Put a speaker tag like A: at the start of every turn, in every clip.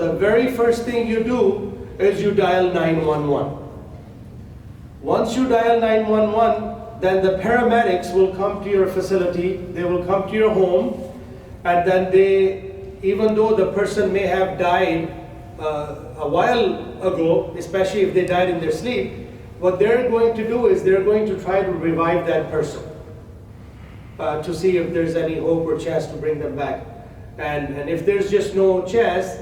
A: the very first thing you do is you dial 911. Once you dial 911, then the paramedics will come to your facility, they will come to your home, and then even though the person may have died a while ago, especially if they died in their sleep, what they're going to do is they're going to try to revive that person to see if there's any hope or chance to bring them back. And if there's just no chance,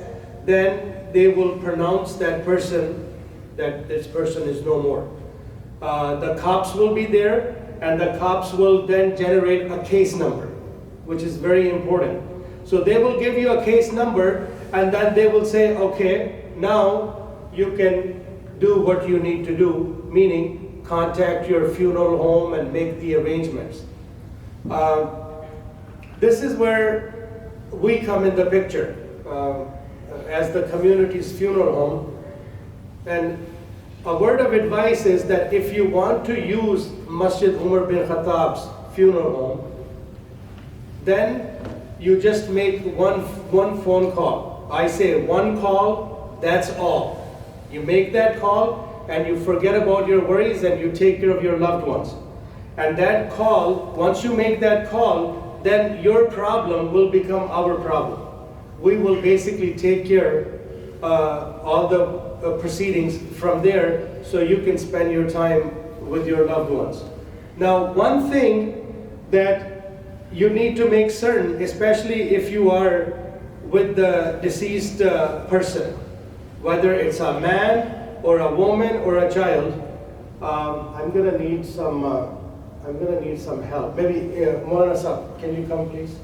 A: then they will pronounce that this person is no more. The cops will be there, and the cops will then generate a case number, which is very important. So they will give you a case number, and then they will say, okay, now you can do what you need to do, meaning contact your funeral home and make the arrangements. This is where we come in the picture as the community's funeral home. And a word of advice is that if you want to use Masjid Umar bin Khattab's funeral home, then you just make one phone call. I say one call, that's all. You make that call and you forget about your worries and you take care of your loved ones. And that call, once you make that call, then your problem will become our problem. We will basically take care all the proceedings from there, so you can spend your time with your loved ones. Now, one thing that you need to make certain, especially if you are with the deceased person, whether it's a man or a woman or a child, I'm gonna need some help. Maybe Maulana Sahab, can you come please?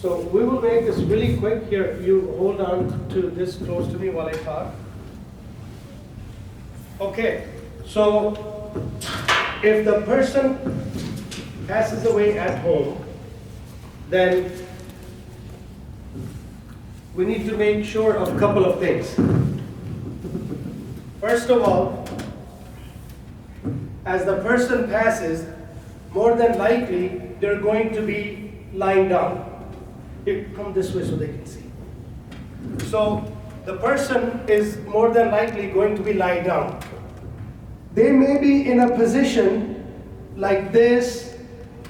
A: So we will make this really quick. Here, you hold on to this close to me while I talk. Okay, so if the person passes away at home, then we need to make sure of a couple of things. First of all, as the person passes, more than likely they're going to be lying down. Here, come this way so they can see. So the person is more than likely going to be lying down. They may be in a position like this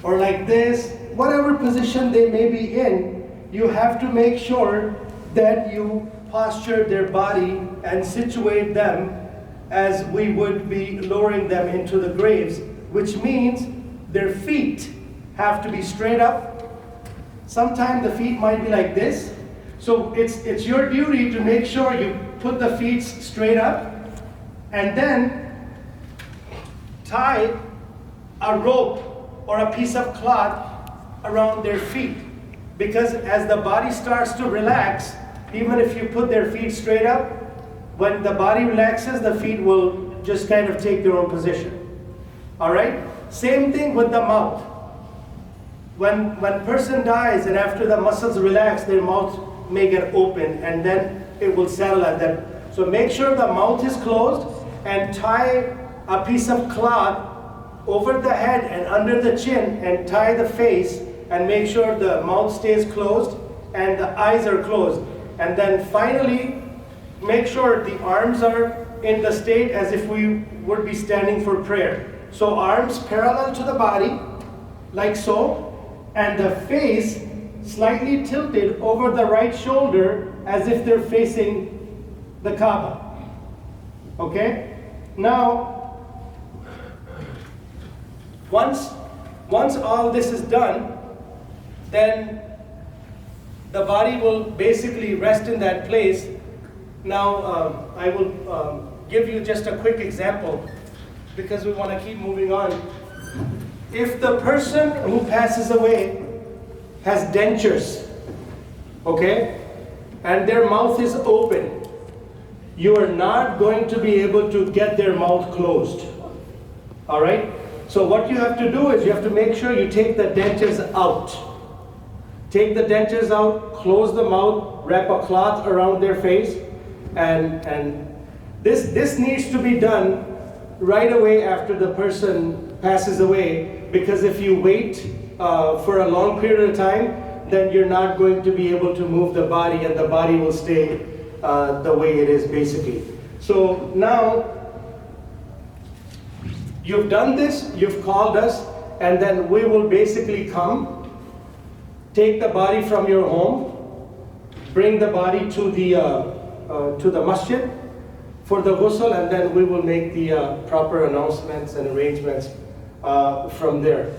A: or like this, whatever position they may be in, you have to make sure that you posture their body and situate them as we would be lowering them into the graves, which means their feet have to be straight up. Sometimes the feet might be like this. So it's your duty to make sure you put the feet straight up and then tie a rope or a piece of cloth around their feet. Because as the body starts to relax, even if you put their feet straight up, when the body relaxes, the feet will just kind of take their own position. All right? Same thing with the mouth. When person dies and after the muscles relax, their mouth may get open and then it will settle at that. So make sure the mouth is closed and tie a piece of cloth over the head and under the chin and tie the face and make sure the mouth stays closed and the eyes are closed. And then finally, make sure the arms are in the state as if we would be standing for prayer. So arms parallel to the body, like so, and the face slightly tilted over the right shoulder as if they're facing the Kaaba. Okay? Now, once all this is done, then the body will basically rest in that place. Now, I will give you just a quick example because we want to keep moving on. If the person who passes away has dentures, okay, and their mouth is open, you are not going to be able to get their mouth closed. All right? So what you have to do is you have to make sure you take the dentures out. Take the dentures out, close the mouth, wrap a cloth around their face, and this needs to be done right away after the person passes away, because if you wait for a long period of time, then you're not going to be able to move the body, and the body will stay the way it is basically. So now you've done this, you've called us, and then we will basically come, take the body from your home, bring the body to the masjid for the ghusl, and then we will make the proper announcements and arrangements from there.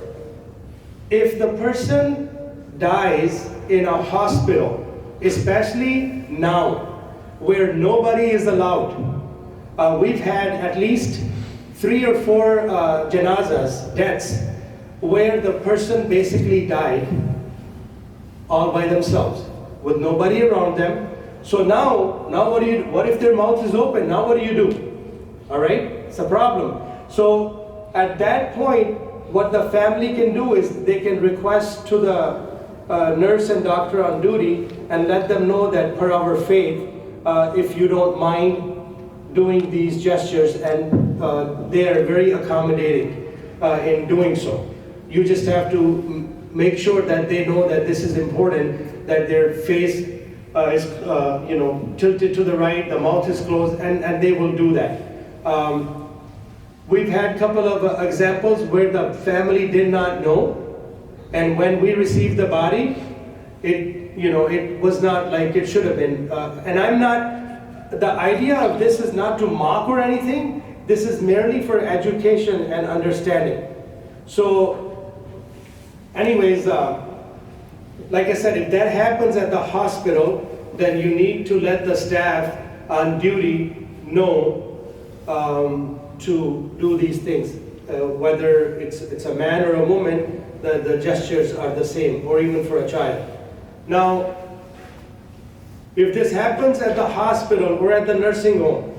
A: If the person dies in a hospital, especially now, where nobody is allowed, we've had at least 3 or 4 janazas, deaths, where the person basically died all by themselves, with nobody around them. So now what do you do? What if their mouth is open? Now what do you do? All right, it's a problem. So at that point, what the family can do is they can request to the nurse and doctor on duty and let them know that per our faith, if you don't mind doing these gestures, and they are very accommodating in doing so. You just have to make sure that they know that this is important, that their face is tilted to the right, the mouth is closed, and they will do that. We've had a couple of examples where the family did not know, and when we received the body, it was not like it should have been. And the idea of this is not to mock or anything. This is merely for education and understanding. So, anyways, like I said, if that happens at the hospital, then you need to let the staff on duty know to do these things. Whether it's a man or a woman, the gestures are the same, or even for a child. Now, if this happens at the hospital or at the nursing home,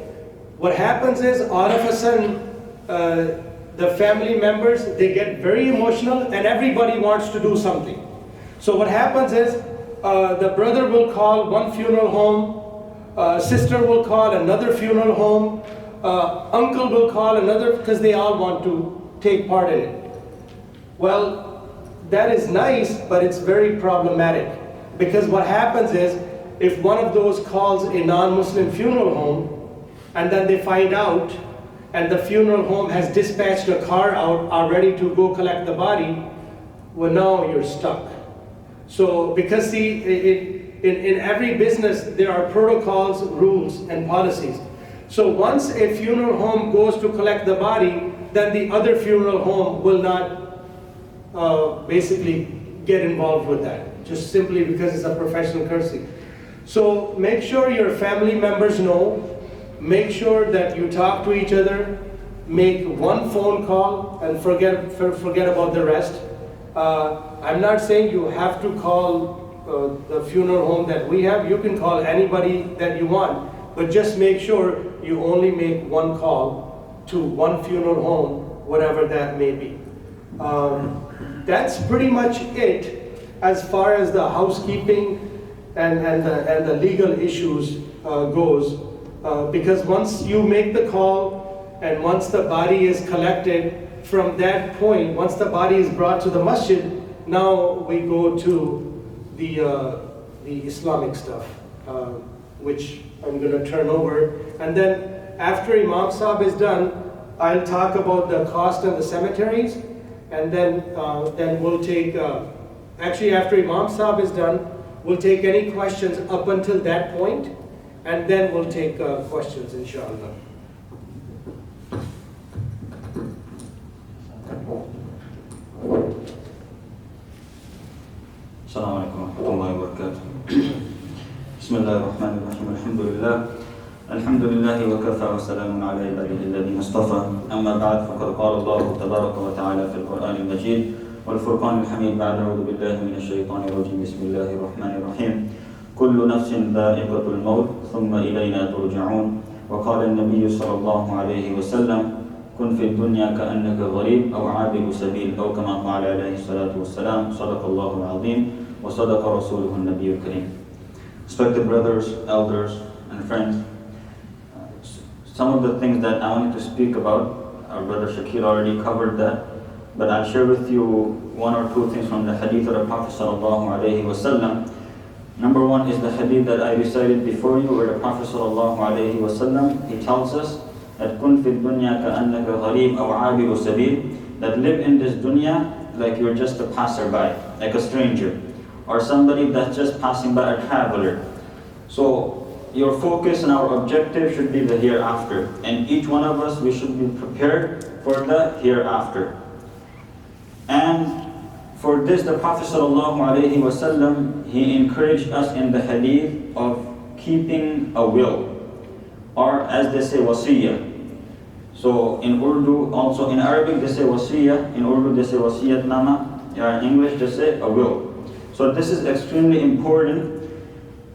A: what happens is all of a sudden the family members, they get very emotional and everybody wants to do something. So what happens is the brother will call one funeral home, sister will call another funeral home, uncle will call another, because they all want to take part in it. Well, that is nice, but it's very problematic, because what happens is if one of those calls a non-Muslim funeral home and then they find out and the funeral home has dispatched a car out ready to go collect the body, well, now you're stuck. So, because see, in every business there are protocols, rules, and policies. So once a funeral home goes to collect the body, then the other funeral home will not basically get involved with that, just simply because it's a professional courtesy. So make sure your family members know, make sure that you talk to each other, make one phone call and forget about the rest. I'm not saying you have to call the funeral home that we have. You can call anybody that you want, but just make sure you only make one call to one funeral home, whatever that may be. That's pretty much it as far as the housekeeping and the legal issues goes. Because once you make the call and once the body is collected, from that point, once the body is brought to the masjid, now we go to the Islamic stuff, which I'm going to turn over. And then after Imam Sahib is done, I'll talk about the cost of the cemeteries, and then we'll take, actually after Imam Sahib is done, we'll take any questions up until that point, and then we'll take questions, inshallah.
B: Assalamu alaikum wa rahmatullahi wa barakatuh. Bismillahir Rahmanir Rahim. Alhamdulillah. Alhamdulillahi wa kafa wa salamun ala ibadihi alladhina istafa. Amma ba'd, faqad qala Allah tabaraka wa ta'ala fil Qur'an al-Majid wal Furqan al-Hamid ba'da a'udhu billahi minash shaitanir rajim. Bismillahir Rahmanir Rahim. Kullu nafsin dha'iqatul maut thumma ilayna turja'un. Wa qala an-nabiy sallallahu alayhi wa sallam, kun fi dunya ka'annaka gharib aw 'abiru sabil, aw kama qala alayhi salatu wassalam. Sadaqallahu al-'azim. وصدق رسوله النبي الكريم. Respected brothers, elders, and friends, some of the things that I wanted to speak about, our brother Shakir already covered that, but I'll share with you one or two things from the Hadith of the Prophet sallallahu alaihi wasallam. Number one is the Hadith that I recited before you, where the Prophet sallallahu alaihi wasallam, he tells us that kun fi dunya ka'annaka gharib aw 'abiru sabil, that live in this dunya like you're just a passerby, like a stranger, or somebody that's just passing by, a traveler. So your focus and our objective should be the hereafter, and each one of us, we should be prepared for the hereafter. And for this, the Prophet ﷺ, he encouraged us in the hadith of keeping a will, or as they say, wasiyah. So in Urdu, also in Arabic they say wasiyah, in Urdu they say wasiyatnama, in English they say a will. So this is extremely important,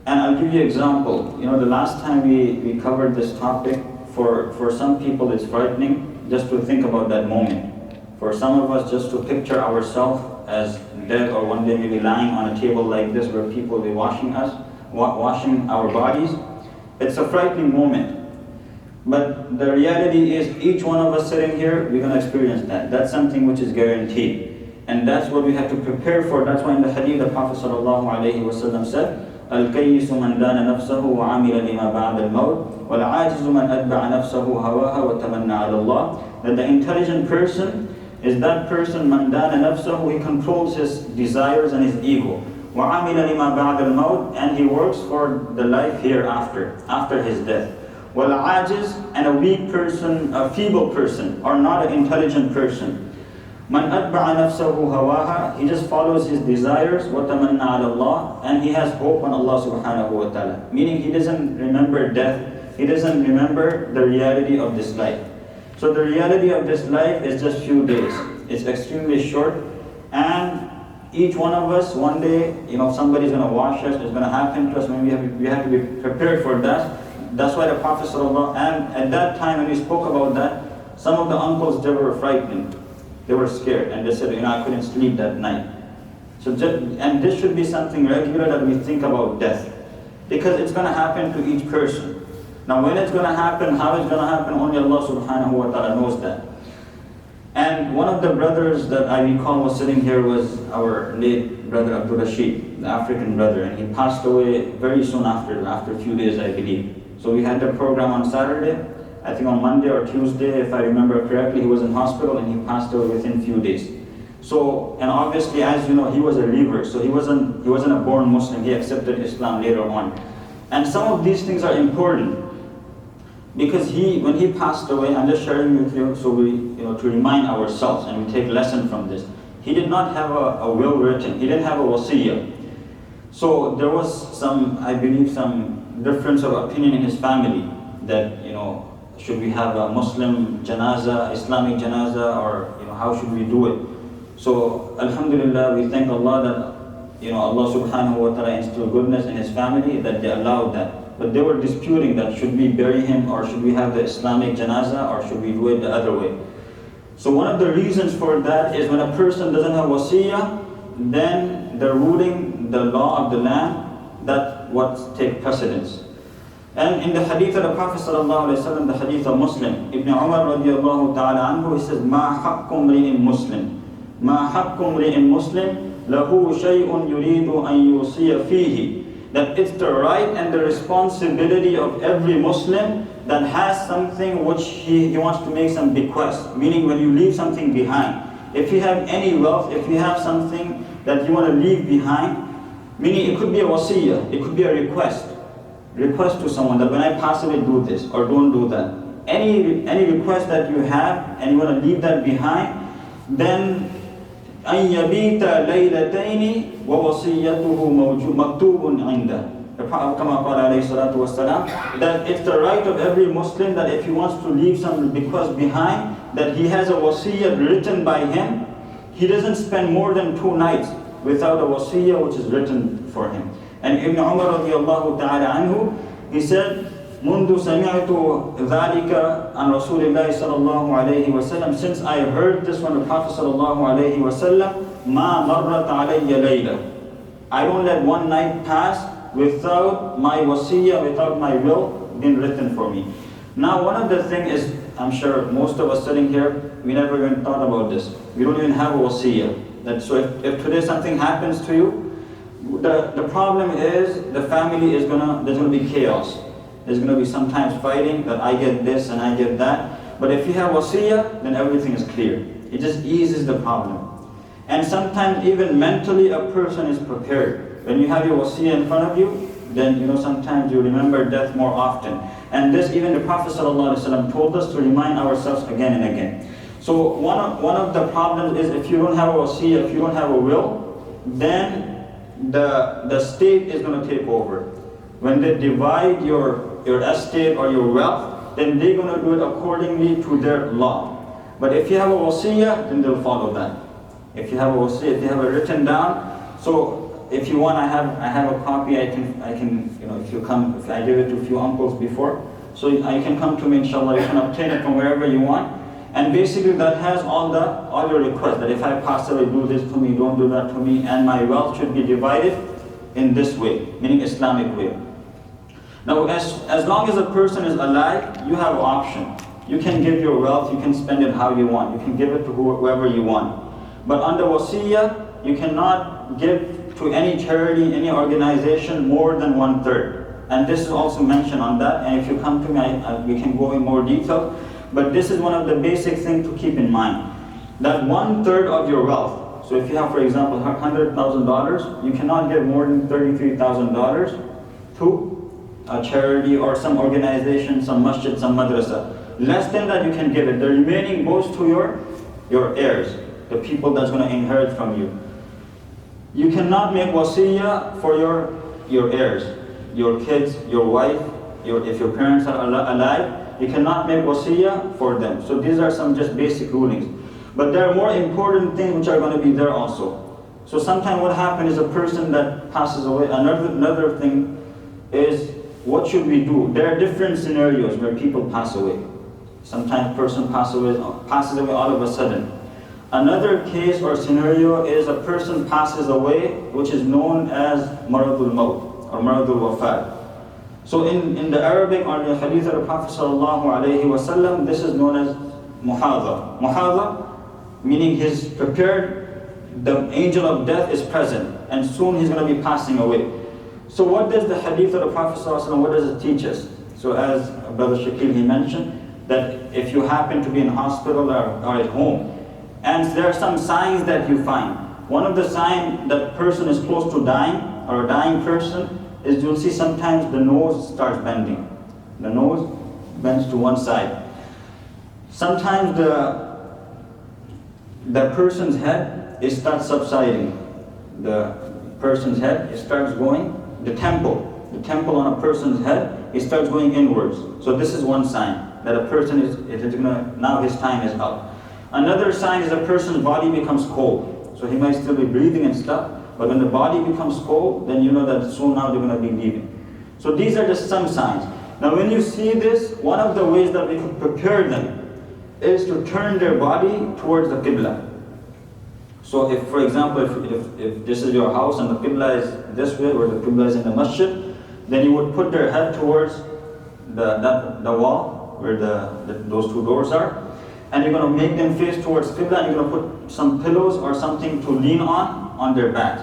B: and I'll give you an example. You know, the last time we covered this topic, for some people it's frightening just to think about that moment. For some of us, just to picture ourselves as dead, or one day maybe lying on a table like this where people will be washing our bodies, it's a frightening moment. But the reality is, each one of us sitting here, we're going to experience that. That's something which is guaranteed. And that's what we have to prepare for. That's why in the hadith, the Prophet ﷺ said, الكيس من دان نفسه وعمل لما بعد الموت والعاجز من أتبع نفسه هواها وتمنى على الله. That the intelligent person is that person, man dana nafsahu, he controls his desires and his ego. وعمل لما بعد الموت, and he works for the life hereafter, after his death. والعاجز, and a weak person, a feeble person, or not an intelligent person. Man atba'a nafsahu hawaha, he just follows his desires, وَتَمَنَّى عَلَى اللَّهِ, and he has hope on Allah subhanahu wa ta'ala. Meaning he doesn't remember death, he doesn't remember the reality of this life. So the reality of this life is just few days. It's extremely short, and each one of us, one day, you know, somebody's going to wash us, it's going to happen to us, when we have to be prepared for that. That's why the Prophet ﷺ, and at that time when we spoke about that, some of the uncles, they were frightened. They were scared, and they said, you know, I couldn't sleep that night. So and this should be something regular, that we think about death, because it's going to happen to each person. Now when it's going to happen, how it's going to happen, only Allah subhanahu wa ta'ala knows that. And one of the brothers that I recall was sitting here was our late brother Abdul Rashid, the African brother, and he passed away very soon after a few days, I believe. So we had the program on Saturday. I think on Monday or Tuesday, if I remember correctly, he was in hospital and he passed away within a few days. So, and obviously, as you know, he was a believer, so he wasn't a born Muslim. He accepted Islam later on. And some of these things are important, because when he passed away, I'm just sharing with you, so we, you know, to remind ourselves and we take lesson from this. He did not have a will written. He didn't have a wasiyah. So there was some, I believe, some difference of opinion in his family that, you know, should we have a Muslim janaza, Islamic janaza, or, you know, how should we do it? So alhamdulillah, we thank Allah that, you know, Allah subhanahu wa ta'ala instilled goodness in his family, that they allowed that. But they were disputing that, should we bury him, or should we have the Islamic janaza, or should we do it the other way? So one of the reasons for that is, when a person doesn't have wasiyah, then the ruling, the law of the land, that's what takes precedence. And in the hadith of the Prophet ﷺ, the hadith of Muslim, Ibn Umar radiallahu ta'ala anhu, he says, مَا حَقُّ امْرِئٍ مُسْلِمٍ مَا حَقُّ امْرِئٍ مُسْلِمٍ لَهُ شَيْءٌ يُرِيدُ أَن يُوصِيَ فِيهِ. That it's the right and the responsibility of every Muslim that has something which he wants to make some bequest. Meaning, when you leave something behind, if you have any wealth, if you have something that you want to leave behind, meaning it could be a wasiyah, it could be a request to someone, that when I pass away, do this or don't do that. Any request that you have and you want to leave that behind, then أن يبيت ليلتين ووصيته مكتوب عنده. That it's the right of every Muslim that if he wants to leave some bequest behind, that he has a wasiyah written by him. He doesn't spend more than 2 nights without a wasiyah which is written for him. And Ibn Umar radiallahu ta'ala anhu, he said, منذ سمعت ذلك عن رسول الله صلى الله عليه وسلم, since I heard this from the Prophet صلى الله عليه وسلم, ما مرت علي ليلة, I don't let one night pass without my wasiyah, without my will being written for me. Now, one of the things is, I'm sure most of us sitting here, we never even thought about this. We don't even have a wasiyah. So if today something happens to you, the problem is the family there's gonna be chaos. There's gonna be sometimes fighting that I get this and I get that. But if you have wasiyah, then everything is clear. It just eases the problem. And sometimes even mentally a person is prepared. When you have your wasiyah in front of you, then sometimes you remember death more often. And this even the Prophet ﷺ told us to remind ourselves again and again. So one of the problems is if you don't have a wasiyah, if you don't have a will, then the state is going to take over. When they divide your estate or your wealth, then they're going to do it accordingly to their law. But if you have a wasiyah, then they'll follow that. If you have a wasiyah, if you have it written down, so if you want, I have a copy. I can if I give it to a few uncles before, so you can come to me, inshallah. You can obtain it from wherever you want. And basically that has all your requests, that if I pass away, do this to me, don't do that to me, and my wealth should be divided in this way, meaning Islamic way. Now, as long as a person is alive, you have an option. You can give your wealth, you can spend it how you want, you can give it to whoever you want. But under wasiyah, you cannot give to any charity, any organization more than 1/3. And this is also mentioned on that, and if you come to me, we can go in more detail. But this is one of the basic things to keep in mind, that 1/3 of your wealth. So if you have, for example, $100,000, you cannot give more than $33,000 to a charity or some organization, some masjid, some madrasa. Less than that you can give it. The remaining goes to your heirs, the people that's going to inherit from you. You cannot make wasiyah for your heirs, your kids, your wife, if your parents are alive. You cannot make wasiyah for them. So these are some just basic rulings. But there are more important things which are going to be there also. So sometimes what happens is a person that passes away. Another thing is, what should we do? There are different scenarios where people pass away. Sometimes a person passes away all of a sudden. Another case or scenario is a person passes away, which is known as maradul maut or maradul wafat. So in the Arabic or the Hadith of the Prophet ﷺ, this is known as muhadha. Muhadha, meaning he's prepared, the angel of death is present, and soon he's going to be passing away. So what does the Hadith of the Prophet ﷺ, what does it teach us? So as Brother Shakil, he mentioned, that if you happen to be in hospital or at home, and there are some signs that you find. One of the signs that person is close to dying, or a dying person, is you'll see sometimes the nose starts bending. The nose bends to one side. Sometimes the person's head, it starts subsiding. The person's head, it starts going, the temple on a person's head, it starts going inwards. So this is one sign that a person now his time is up. Another sign is a person's body becomes cold. So he might still be breathing and stuff, but when the body becomes cold, then you know that soon now they're going to be leaving. So these are just some signs. Now when you see this, one of the ways that we can prepare them is to turn their body towards the Qibla. So if, for example, if this is your house and the Qibla is this way, or the Qibla is in the masjid, then you would put their head towards the wall where those two doors are, and you're going to make them face towards Qibla, and you're going to put some pillows or something to lean on their back.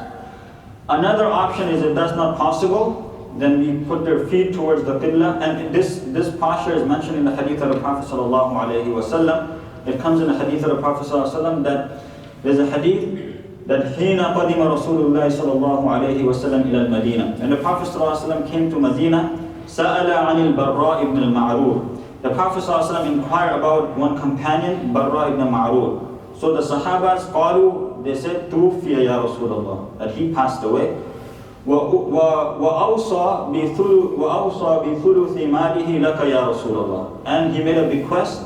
B: Another option is, if that's not possible, then we put their feet towards the Qibla, and this posture is mentioned in the Hadith of the Prophet ﷺ. It comes in the Hadith of the Prophet ﷺ that there's a Hadith that حين قدم رسول الله صلى الله عليه وسلم إلى المدينة. When the Prophet ﷺ came to Medina, سأل عن البراء ibn al-Ma'rur. The Prophet ﷺ inquired about one companion, Barra ibn Ma'rur. So the Sahabas قالوا, they said, توفي يا رسول الله, that he passed away. وأوصى بثلث ماله لك يا رسول الله. And he made a bequest,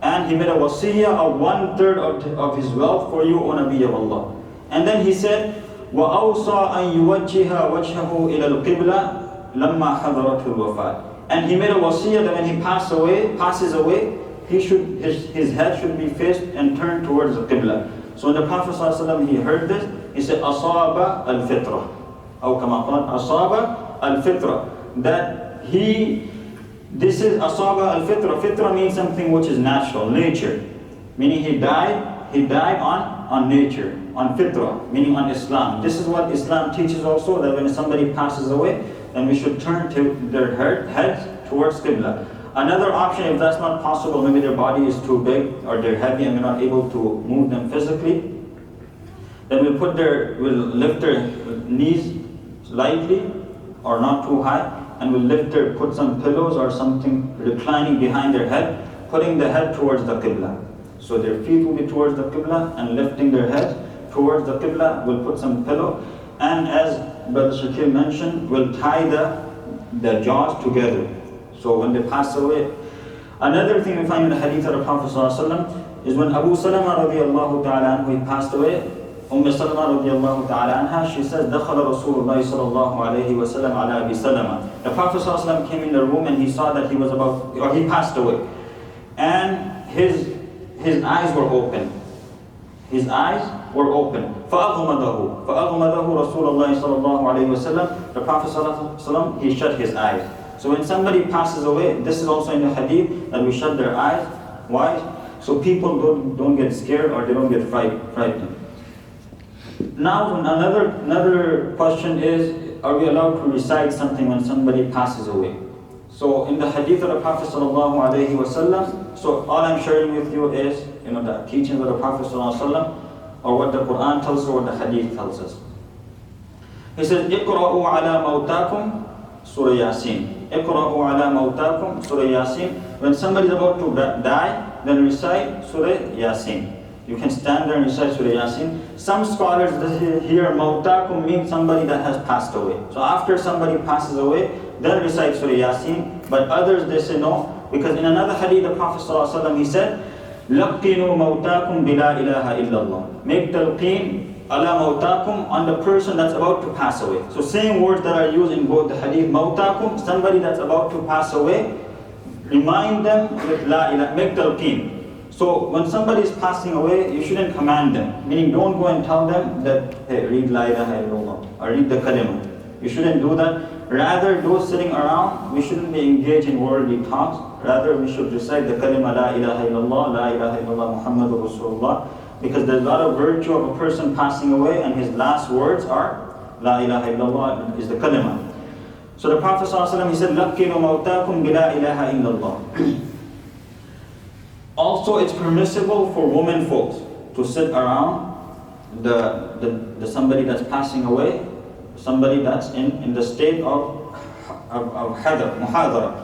B: and he made a wasiyah of 1/3 of his wealth for you, O Nabi of Allah. And then he said, وأوصى أن يوجه وجهه إلى القبلة لما حضرته الوفاة. And he made a wasiyah that when he passes away, his head should be faced and turned towards the Qibla. So when the Prophet ﷺ, he heard this, he said, أصاب الفطرة. أو كما قال أصاب الفطرة. That he This is asaba al-fitra. Fitra means something which is natural, nature. Meaning he died on nature, on fitra, meaning on Islam. This is what Islam teaches also, that when somebody passes away, then we should turn to their heads towards Qibla. Another option, if that's not possible, maybe their body is too big or they're heavy and we're not able to move them physically, then we'll lift their knees lightly or not too high, and we'll put some pillows or something reclining behind their head, putting the head towards the Qibla. So their feet will be towards the Qibla and lifting their head towards the Qibla. We'll put some pillow, and as Brother Shakir mentioned, we'll tie the jaws together. So when they pass away. Another thing we find in the Hadith of the Prophet ﷺ is when Abu Salama radiallahu ta'ala anhu, he passed away, Salama radiallahu ta'ala anha, she says, دخل رسول الله صلى الله عليه وسلم على أبي سلمة. The Prophet ﷺ came in the room and he saw that he passed away. And his eyes were open. His eyes were open. فأغمضه رسول الله صلى الله عليه وسلم. The Prophet ﷺ, he shut his eyes. So when somebody passes away, this is also in the hadith, that we shut their eyes. Why? So people don't get scared or they don't get frightened. Now another question is, are we allowed to recite something when somebody passes away? So in the hadith of the Prophet sallallahu alaihi wasallam, so all I'm sharing with you is the teachings of the Prophet sallallahu alaihi wasallam, or what the Quran tells us or what the hadith tells us. He says, اقرأوا على موتاكم Surah Yasin. اقرأوا على موتاكم Surah Yasin. When somebody is about to die, then recite Surah Yasin. You can stand there and recite Surah Yasin. Some scholars here, Mautakum means somebody that has passed away. So after somebody passes away, then recite Surah Yasin. But others, they say no, because in another hadith, the Prophet ﷺ, he said, لَقِّنُوا مَوْتَاكُمْ بِلَا إِلَهَ إِلَّا اللَّهِ. Make talqeen ala mawtakum on the person that's about to pass away. So same words that are used in both the hadith. Mawtakum, somebody that's about to pass away, remind them with la ilaha, make talqeen. So when somebody is passing away, you shouldn't command them. Meaning don't go and tell them that, hey, read la ilaha illallah or read the kalima. You shouldn't do that. Rather, those sitting around, we shouldn't be engaged in worldly talks. Rather, we should recite the kalima la ilaha illallah, la ilaha illallah Muhammadur Rasulullah. Because there's a lot of virtue of a person passing away, and his last words are La ilaha illallah, is the kalima. So the Prophet ﷺ, he said, لَقِّنُوا مَوْتَاكُمْ بِلَا إِلَهَ إِلَّا اللَّهِ. Also, it's permissible for women folks to sit around the somebody that's passing away, somebody that's in the state of muhadara.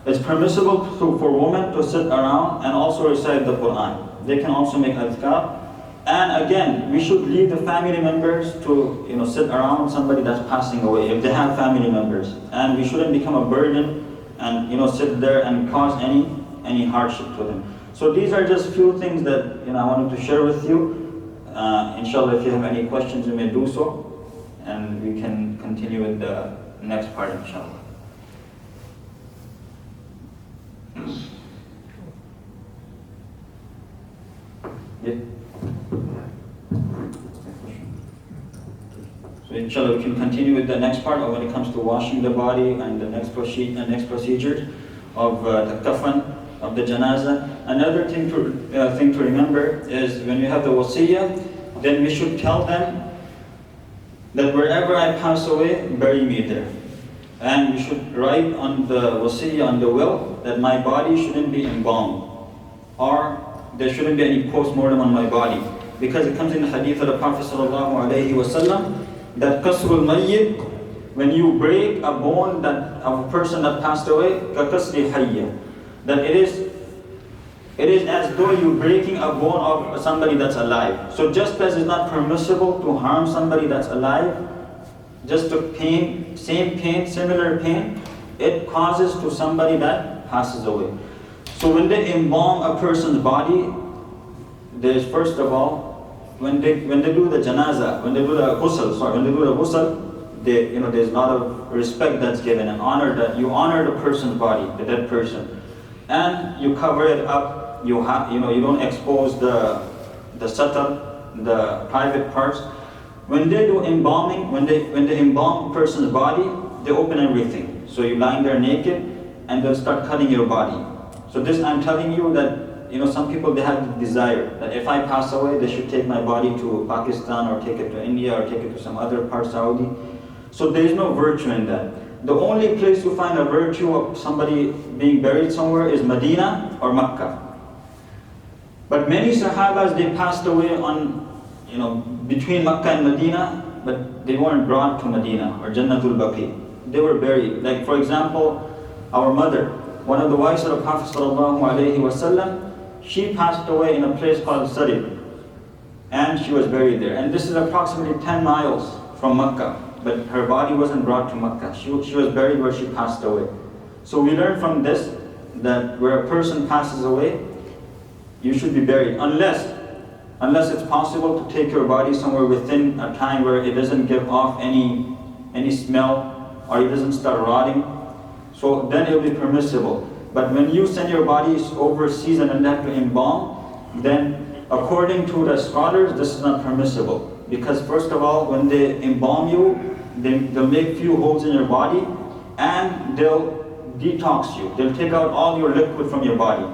B: It's permissible for women to sit around and also recite the Quran. They can also make adhkar. And again, we should leave the family members to sit around somebody that's passing away if they have family members. And we shouldn't become a burden and sit there and cause any hardship to them. So these are just few things that I wanted to share with you. Inshallah, if you have any questions, you may do so, and we can continue with the next part, inshallah. Yeah. So inshallah we can continue with the next part of when it comes to washing the body and the next procedure of the kafan of the janazah. Another thing to remember is when you have the wasiyah, then we should tell them that wherever I pass away, bury me there. And we should write on the wasiyah, on the will, that my body shouldn't be embalmed, or there shouldn't be any post-mortem on my body. Because it comes in the hadith of the Prophet ﷺ that kasrul mayyit, when you break a bone of a person that passed away, ka kasri hayya, that it is as though you're breaking a bone of somebody that's alive. So just as it's not permissible to harm somebody that's alive, just to pain, similar pain, it causes to somebody that passes away. So when they embalm a person's body, there's first of all, when they do the janazah, when they do the ghusl, there's a lot of respect that's given and honor, that you honor the person's body, the dead person, and you cover it up. You don't expose the satar, the private parts. When they do embalming, when they embalm a person's body, they open everything. So you lying there naked, and they'll start cutting your body. So this, I'm telling you that, some people, they have the desire that if I pass away, they should take my body to Pakistan or take it to India or take it to some other part, Saudi. So there is no virtue in that. The only place you find a virtue of somebody being buried somewhere is Medina or Mecca. But many Sahabas, they passed away on, between Mecca and Medina, but they weren't brought to Medina or Jannatul Baqi. They were buried. Like, for example, our mother, one of the wives of the Prophet ﷺ, she passed away in a place called Sarib, and she was buried there. And this is approximately 10 miles from Mecca, but her body wasn't brought to Mecca. She was buried where she passed away. So we learn from this that where a person passes away, you should be buried, unless it's possible to take your body somewhere within a time where it doesn't give off any smell or it doesn't start rotting. So then it will be permissible. But when you send your bodies overseas and then have to embalm, then according to the scholars, this is not permissible. Because first of all, when they embalm you, they'll make few holes in your body and they'll detox you. They'll take out all your liquid from your body.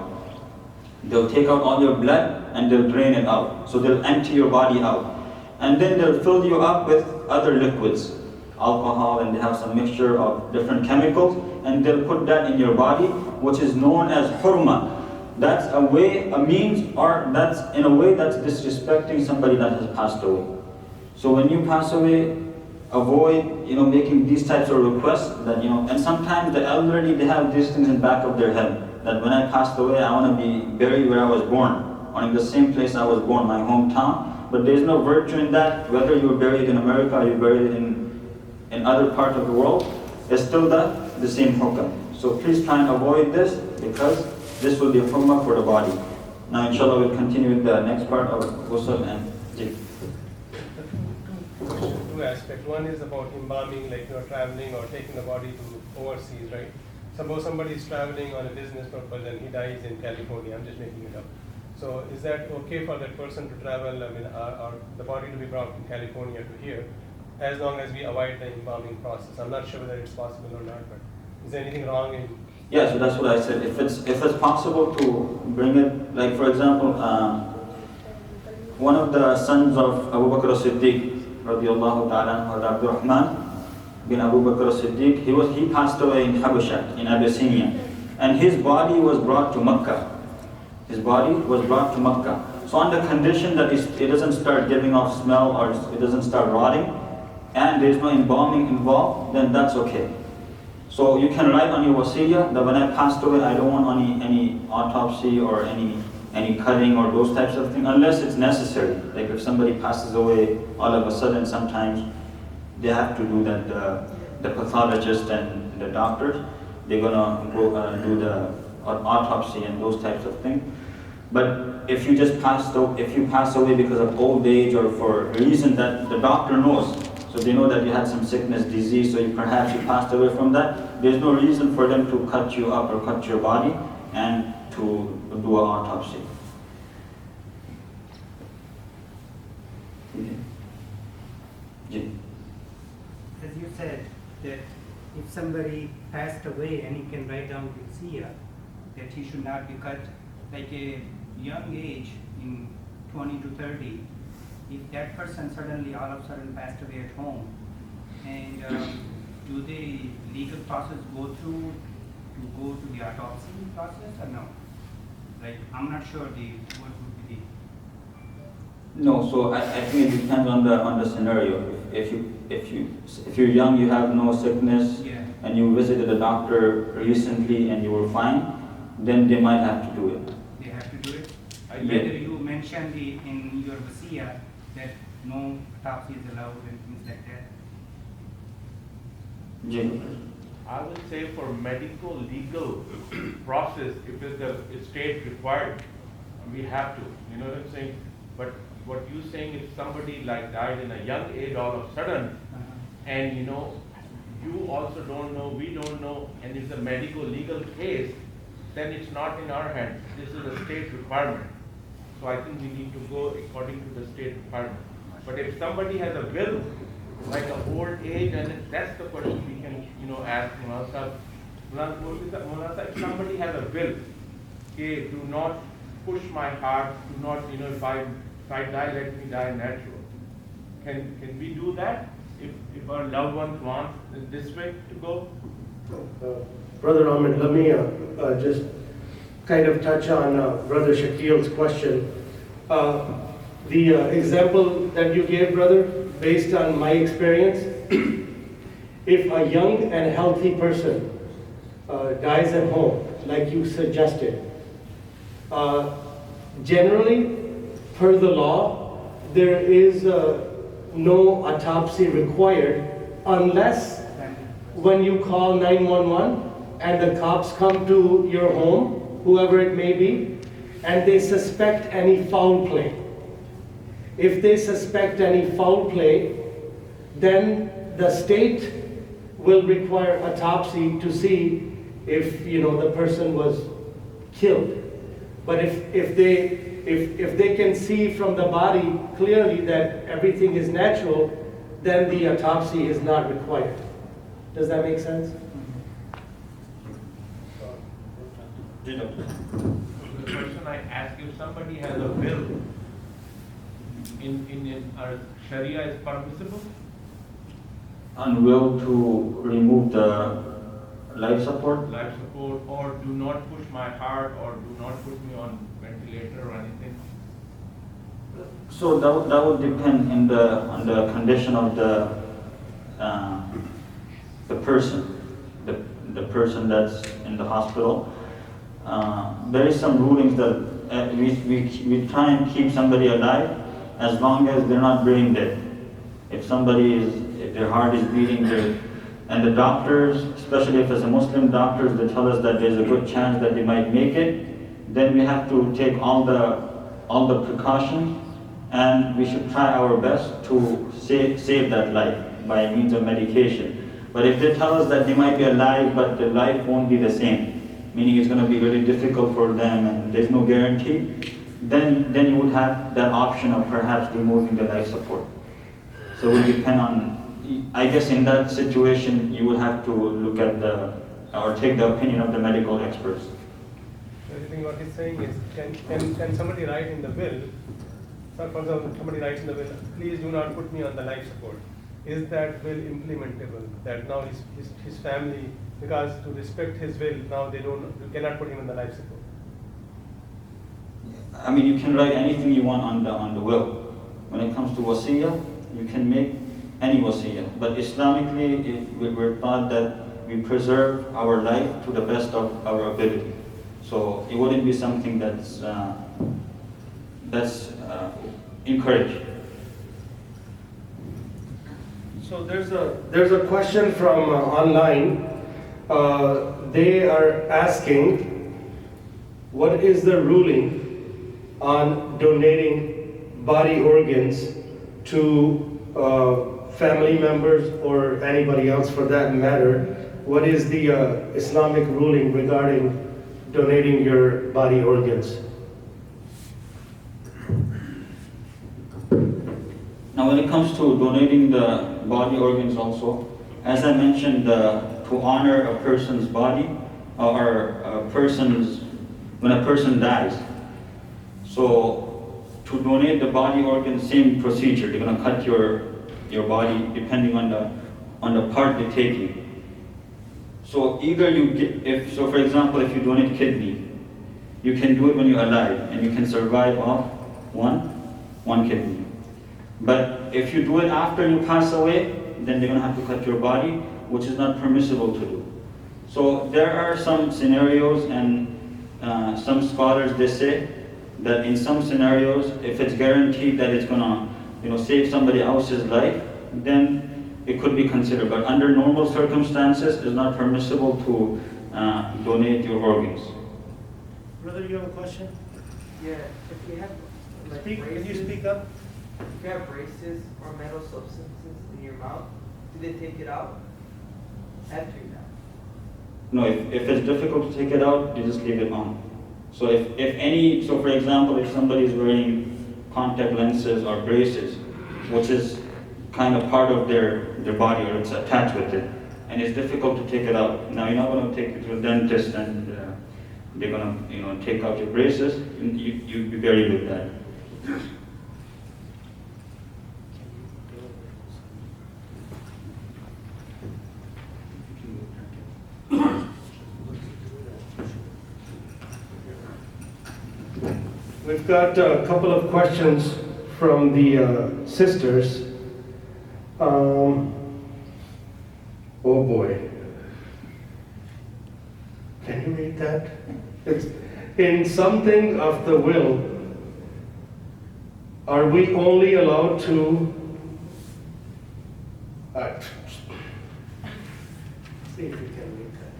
B: They'll take out all your blood and they'll drain it out. So they'll empty your body out. And then they'll fill you up with other liquids, alcohol, and they have some mixture of different chemicals, and they'll put that in your body, which is known as hurma. That's in a way that's disrespecting somebody that has passed away. So when you pass away, avoid making these types of requests that and sometimes the elderly, they have these things in the back of their head that when I passed away, I want to be buried where I was born, or in the same place I was born, my hometown. But there's no virtue in that. Whether you were buried in America or you were buried in other parts of the world, it's still the same hukam. So please try and avoid this, because this will be a hukmah for the body. Now inshallah we'll continue with the next part of ghusl and jik.
A: Two aspects. One is about embalming, like you're traveling or taking the body to overseas, right? Suppose somebody is traveling on a business purpose and he dies in California. I'm just making it up. So is that okay for that person to travel, or the body to be brought from California to here, as long as we avoid the embalming process? I'm not sure whether it's possible or not, but is there anything wrong in?
B: Yeah, so that's what I said. If it's possible to bring it, like for example, one of the sons of Abu Bakr as-Siddiq, radiallahu ta'ala, Abdurrahman bin Abu Bakr as-Siddiq, he passed away in Habasha, in Abyssinia, and his body was brought to Mecca. His body was brought to Mecca. So on the condition that it doesn't start giving off smell or it doesn't start rotting, and there's no embalming involved, then that's okay. So you can write on your wasiyah that when I passed away, I don't want any autopsy or any cutting or those types of things, unless it's necessary. Like if somebody passes away all of a sudden, sometimes they have to do that. The pathologist and the doctors, they're gonna go do the autopsy and those types of things. But if you pass away because of old age or for a reason that the doctor knows, so they know that you had some sickness, disease, so perhaps you passed away from that, there's no reason for them to cut you up or cut your body and to do an autopsy.
C: As you said, that if somebody passed away and he can write down Sia, that he should not be cut like a young age in 20 to 30. If that person suddenly all of a sudden passed away at home, and do the legal process go through to go to the autopsy process or no? Like I'm not sure what would be the.
B: No, so I think it depends on the scenario. If you're young, you have no sickness,
C: Yeah.
B: and you visited a doctor recently and you were fine, then they might have to do it.
C: They have to do it.
B: Yeah.
C: Whether you mentioned in your wasiya that no autopsy is allowed and things like that.
B: Jay.
D: I would say for medical legal process, if it's the state required, we have to. You know what I'm saying? But what you're saying, if somebody like died in a young age all of a sudden, and you also don't know, we don't know, and it's a medical legal case, then it's not in our hands. This is a state requirement. So I think we need to go according to the state requirement. But if somebody has a will, like an old age, and that's the question we can, ask ourselves, Maulana, if somebody has a will, okay, do not push my heart, do not, if I die, let me die natural. Can we do that if our loved ones want this way to go?
A: Brother Ahmed, let me just kind of touch on Brother Shakil's question. The example that you gave, brother, based on my experience, if a young and healthy person dies at home, like you suggested, generally, per the law, there is no autopsy required unless when you call 911 and the cops come to your home, whoever it may be, and they suspect any foul play. If they suspect any foul play, then the state will require autopsy to see if the person was killed. But if they can see from the body clearly that everything is natural, then the autopsy is not required. Does that make sense?
D: The question I asked, if somebody has a will, in our Sharia is permissible?
B: And will to remove the life support?
D: Life support, or do not push my heart, or do not put me on ventilator or anything?
B: So that would depend on the condition of the person, the person that's in the hospital. There is some rulings that we try and keep somebody alive as long as they're not brain dead. If their heart is beating, and the doctors, especially if it's a Muslim doctors, they tell us that there's a good chance that they might make it, then we have to take all the precautions, and we should try our best to save that life by means of medication. But if they tell us that they might be alive, but the life won't be the same, meaning it's going to be really difficult for them and there's no guarantee, then you would have that option of perhaps removing the life support. So it would depend on, I guess in that situation, you would have to look at or take the opinion of the medical experts.
E: I think what he's saying is, can somebody write in the will, for example, somebody writes in the will, please do not put me on the life support. Is that will implementable? That now his family, because to respect his will, now you cannot put him on the life support.
B: I mean, you can write anything you want on the will. When it comes to wasiyah, you can make any wasiyah. But Islamically, we're taught that we preserve our life to the best of our ability. So it wouldn't be something that's encouraged.
A: So there's a question from online. They are asking, what is the ruling on donating body organs to family members or anybody else for that matter? What is the Islamic ruling regarding donating your body organs?
B: Now when it comes to donating the body organs also, as I mentioned, to honor a person's body or when a person dies. So to donate the body organs, same procedure. They're going to cut your body depending on the part they take you. So either for example, if you donate kidney, you can do it when you're alive and you can survive off one kidney. But if you do it after you pass away, then they're going to have to cut your body, which is not permissible to do. So there are some scenarios, and some scholars, they say that in some scenarios, if it's guaranteed that it's going to save somebody else's life, then it could be considered. But under normal circumstances, it's not permissible to donate your organs.
A: Brother, you have a question?
F: Yeah, if you have
A: Can you speak up?
F: If you have braces or metal substances in your mouth, do they take it out after you die?
B: No, if it's difficult to take it out, they just leave it on. So so for example, if somebody is wearing contact lenses or braces, which is kind of part of their body or it's attached with it, and it's difficult to take it out. Now you're not going to take it to the dentist and they're going to take out your braces. You be very good at that.
A: We've got a couple of questions from the sisters. Oh boy. Can you read that? It's in something of the will. Are we only allowed to see if we can read that.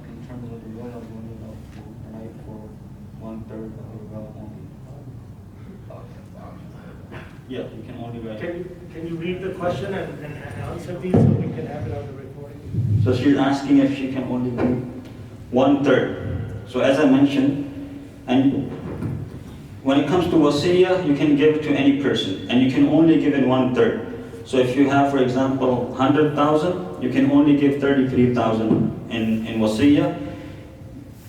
B: In terms of the will, I'm only allowed to write for 1/3 of the will only. Yeah, you can only write.
A: Can you read the question and answer these so we can have it on the recording?
B: So she's asking if she can only do 1/3. So as I mentioned, and when it comes to wasiyah, you can give it to any person, and you can only give it 1/3. So if you have, for example, 100,000, you can only give 33,000 in wasiyah.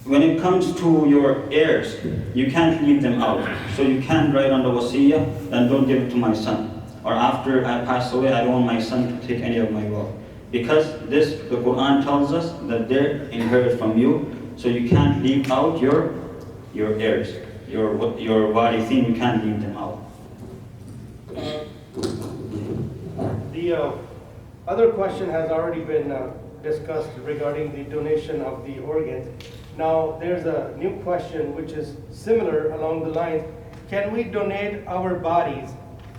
B: When it comes to your heirs, you can't leave them out. So you can't write on the wasiyah, then don't give it to my son. Or after I pass away, I don't want my son to take any of my wealth. Because the Quran tells us that they inherit from you, so you can't leave out your heirs, your warithin, you can't leave them out.
A: The other question has already been discussed regarding the donation of the organs. Now, there's a new question which is similar along the lines. Can we donate our bodies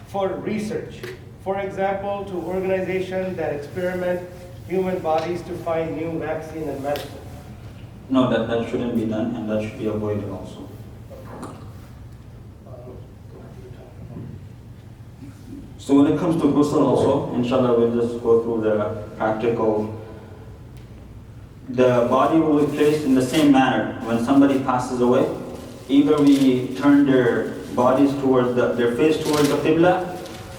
A: for research? For example, to organizations that experiment human bodies to find new vaccine and medicine?
B: No, that shouldn't be done, and that should be avoided also. So when it comes to ghusl also, inshallah we'll just go through the practical. The body will be placed in the same manner when somebody passes away. Either we turn their bodies towards their face towards the qibla,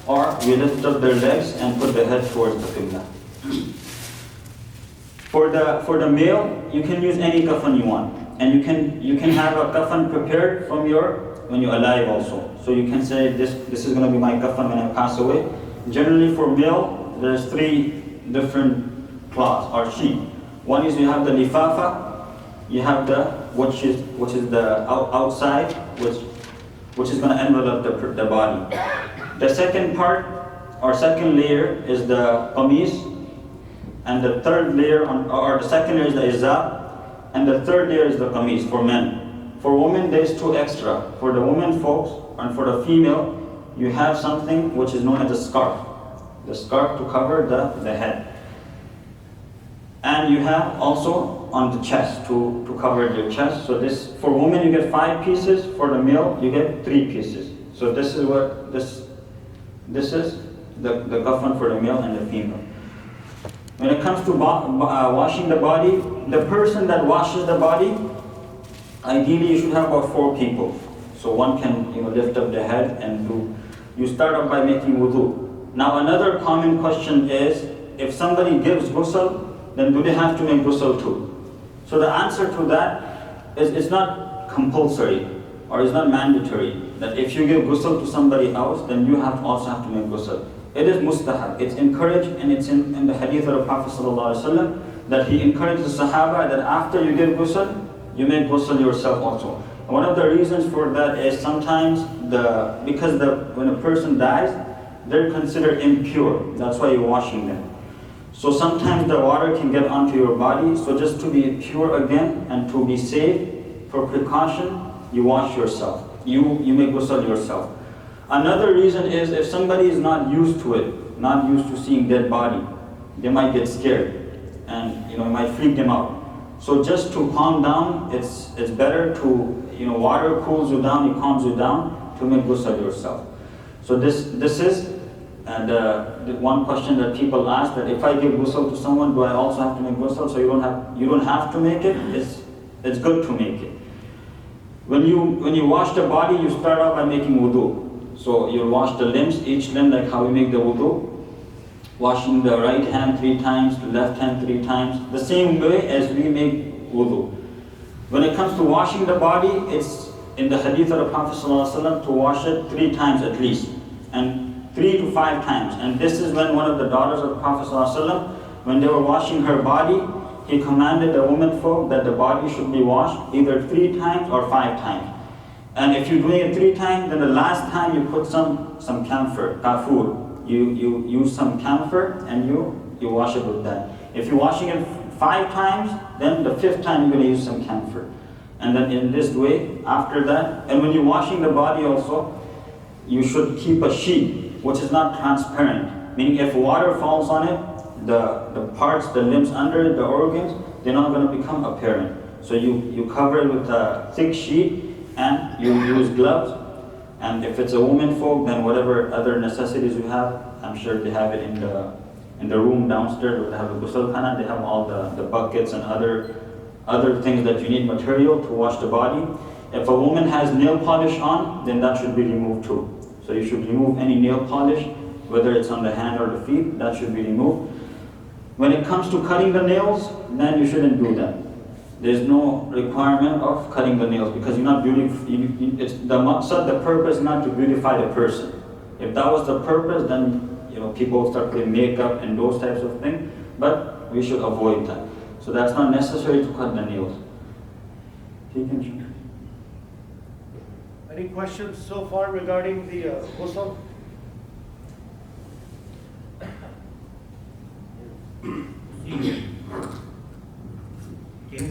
B: or we lift up their legs and put the head towards the qibla. For the male, you can use any kafan you want, and you can have a kafan prepared from when you're alive also. So you can say this is going to be my kafan when I pass away. Generally for male, there's 3 different cloths or sheet. One is you have the lifafa, you have the which is the outside, which is going to envelop the body. The second part or second layer is the qamis, and the third layer or the second layer is the izar, and the third layer is the qamis for men. For women, there's 2 extra. For the women folks and for the female, you have something which is known as a scarf. The scarf to cover the head. And you have also on the chest to cover your chest. So this, for women you get 5 pieces, for the male you get 3 pieces. So this is what this is the kafan for the male and the female. When it comes to washing the body, the person that washes the body, ideally you should have about 4 people. So one can lift up the head and you start off by making wudu. Now another common question is, if somebody gives ghusl, then do they have to make ghusl too? So the answer to that is it's not compulsory or it's not mandatory that if you give ghusl to somebody else, then you also have to make ghusl. It is mustahab, it's encouraged, and it's in the hadith of the Prophet ﷺ that he encouraged the Sahaba that after you give ghusl, you make ghusl yourself also. And one of the reasons for that is sometimes because when a person dies, they're considered impure. That's why you're washing them. So sometimes the water can get onto your body, so just to be pure again and to be safe, for precaution, you wash yourself. You make ghusl yourself. Another reason is if somebody is not used to it, not used to seeing dead body, they might get scared and it might freak them out. So just to calm down, it's better to, water cools you down, it calms you down, to make ghusl yourself. So this is the one question that people ask, that if I give ghusl to someone, do I also have to make ghusl? So you don't have to make it. It's good to make it. When you wash the body, you start off by making wudu. So you wash the limbs, each limb like how we make the wudu. washing the right hand 3 times, the left hand 3 times, the same way as we make wudu. When it comes to washing the body, it's in the hadith of the Prophet ﷺ to wash it 3 times at least, and 3 to 5 times. And this is when one of the daughters of the Prophet ﷺ, when they were washing her body, he commanded the women folk that the body should be washed either 3 times or 5 times. And if you're doing it 3 times, then the last time you put some camphor, kafur. You use some camphor and you wash it with that. If you're washing it 5 times, then the 5th time you're going to use some camphor. And then in this way, after that, and when you're washing the body also, you should keep a sheet which is not transparent. Meaning if water falls on it, the parts, the limbs under it, the organs, they're not going to become apparent. So you cover it with a thick sheet and you use gloves. And if it's a woman folk, then whatever other necessities you have, I'm sure they have it in the room downstairs. They have a ghusl khana, they have all the buckets and other things that you need material to wash the body. If a woman has nail polish on, then that should be removed too. So you should remove any nail polish, whether it's on the hand or the feet, that should be removed. When it comes to cutting the nails, then you shouldn't do that. There's no requirement of cutting the nails because you're not it's the purpose is not to beautify the person. If that was the purpose, then people start putting makeup and those types of things. But we should avoid that. So that's not necessary to cut the nails.
A: Any questions so far regarding the ghusl?
C: Can you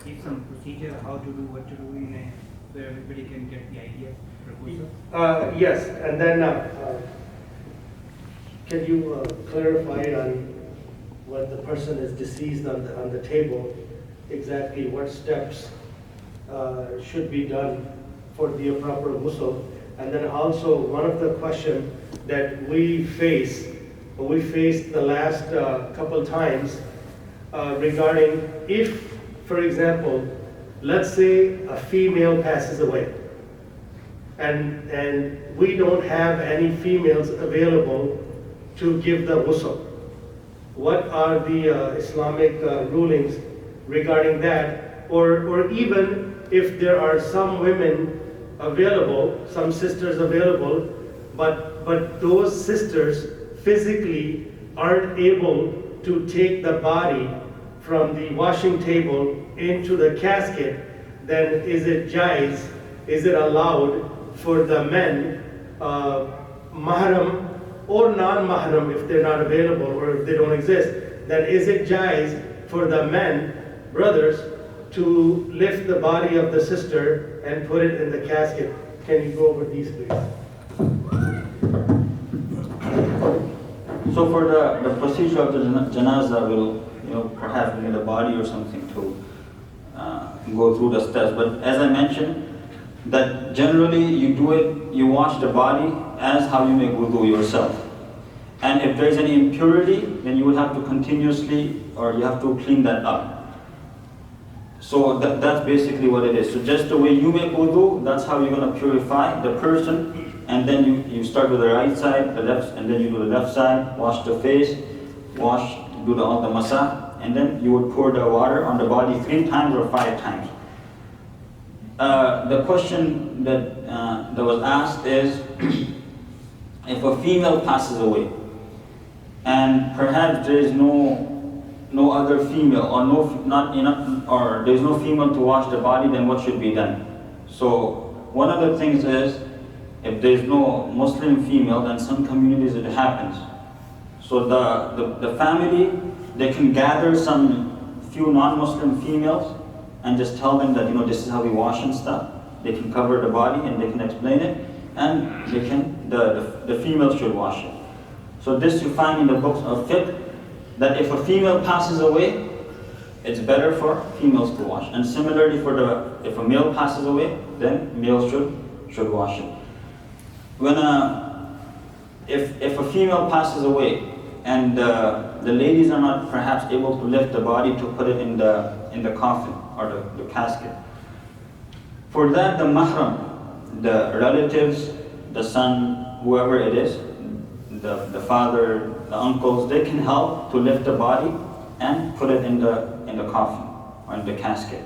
C: give some procedure how to do what to do so everybody can get the idea for ghusl?
A: Yes, and then can you clarify on when the person is deceased on the table, exactly what steps should be done for the proper ghusl? And then also one of the questions that we faced the last couple times regarding if, for example, let's say a female passes away and we don't have any females available to give the ghusl. What are the Islamic rulings regarding that? Or even if there are some women available, some sisters available, but those sisters physically aren't able to take the body from the washing table into the casket, then is it jaiz, is it allowed for the men, mahram or non-mahram, if they're not available or if they don't exist, then is it jaiz for the men, brothers, to lift the body of the sister and put it in the casket? Can you go over these, please?
B: So for the procedure of the janazah, we'll perhaps need a body or something to go through the steps. But as I mentioned, that generally you wash the body as how you make wudu yourself. And if there's any impurity, then you will have to continuously, or you have to clean that up. So that's basically what it is. So just the way you make wudu, that's how you're going to purify the person. And then you start with the right side, the left, and then you do the left side, wash the face, do all the masah, and then you would pour the water on the body 3 times or 5 times. The question that was asked is, if a female passes away, and perhaps there is no other female, or there is no female to wash the body, then what should be done? So one of the things is, if there is no Muslim female, then some communities it happens. So the family, they can gather some few non-Muslim females and just tell them that this is how we wash and stuff. They can cover the body and they can explain it, and the females should wash it. So this you find in the books of fiqh, that if a female passes away, it's better for females to wash. And similarly if a male passes away, then males should wash it. If a female passes away and the ladies are not perhaps able to lift the body to put it in the coffin or the casket, for that the mahram, the relatives, the son, whoever it is, the father, the uncles, they can help to lift the body and put it in the coffin or in the casket.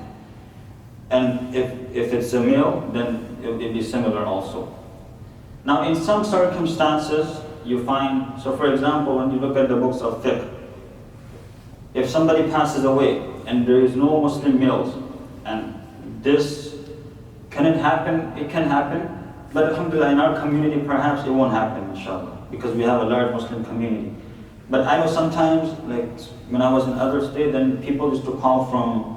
B: And if it's a male, then it will be similar also. Now, in some circumstances, you find, so for example, when you look at the books of fiqh, if somebody passes away and there is no Muslim males, and this, can it happen? It can happen, but alhamdulillah, in our community, perhaps it won't happen, inshallah, because we have a large Muslim community. But I know sometimes, like when I was in other states, then people used to call from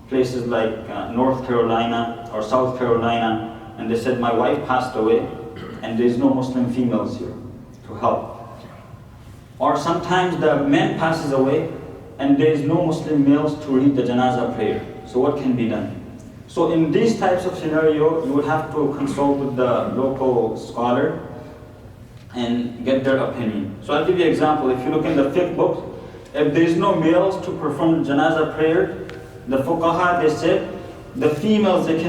B: places like North Carolina or South Carolina, and they said, my wife passed away, and there's no Muslim females here to help. Or sometimes the man passes away, and there's no Muslim males to read the janazah prayer. So what can be done? So in these types of scenario, you would have to consult with the local scholar and get their opinion. So I'll give you an example. If you look in the fiqh books, if there is no males to perform the janazah prayer, the fuqaha, they said, the females, a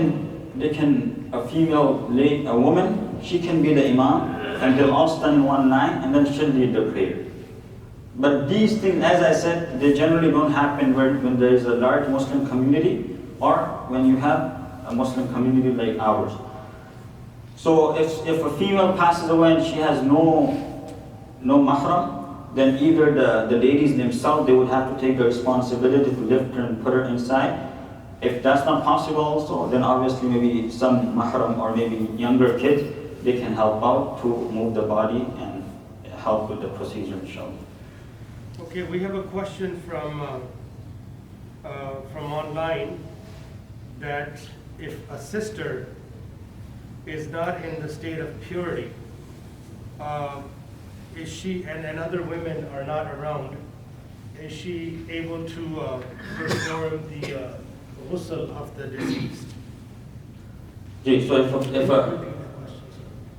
B: woman, she can be the imam, and they'll all stand in one line, and then she'll lead the prayer. But these things, as I said, they generally don't happen when there is a large Muslim community, or when you have a Muslim community like ours. So if a female passes away and she has no mahram, then either the ladies themselves, they would have to take the responsibility to lift her and put her inside. If that's not possible also, then obviously maybe some mahram or maybe younger kids, they can help out to move the body and help with the procedure, inshallah.
A: Okay, we have a question from online, that if a sister is not in the state of purity, is she, and other women are not around, is she able to perform the ghusl of the deceased?
B: So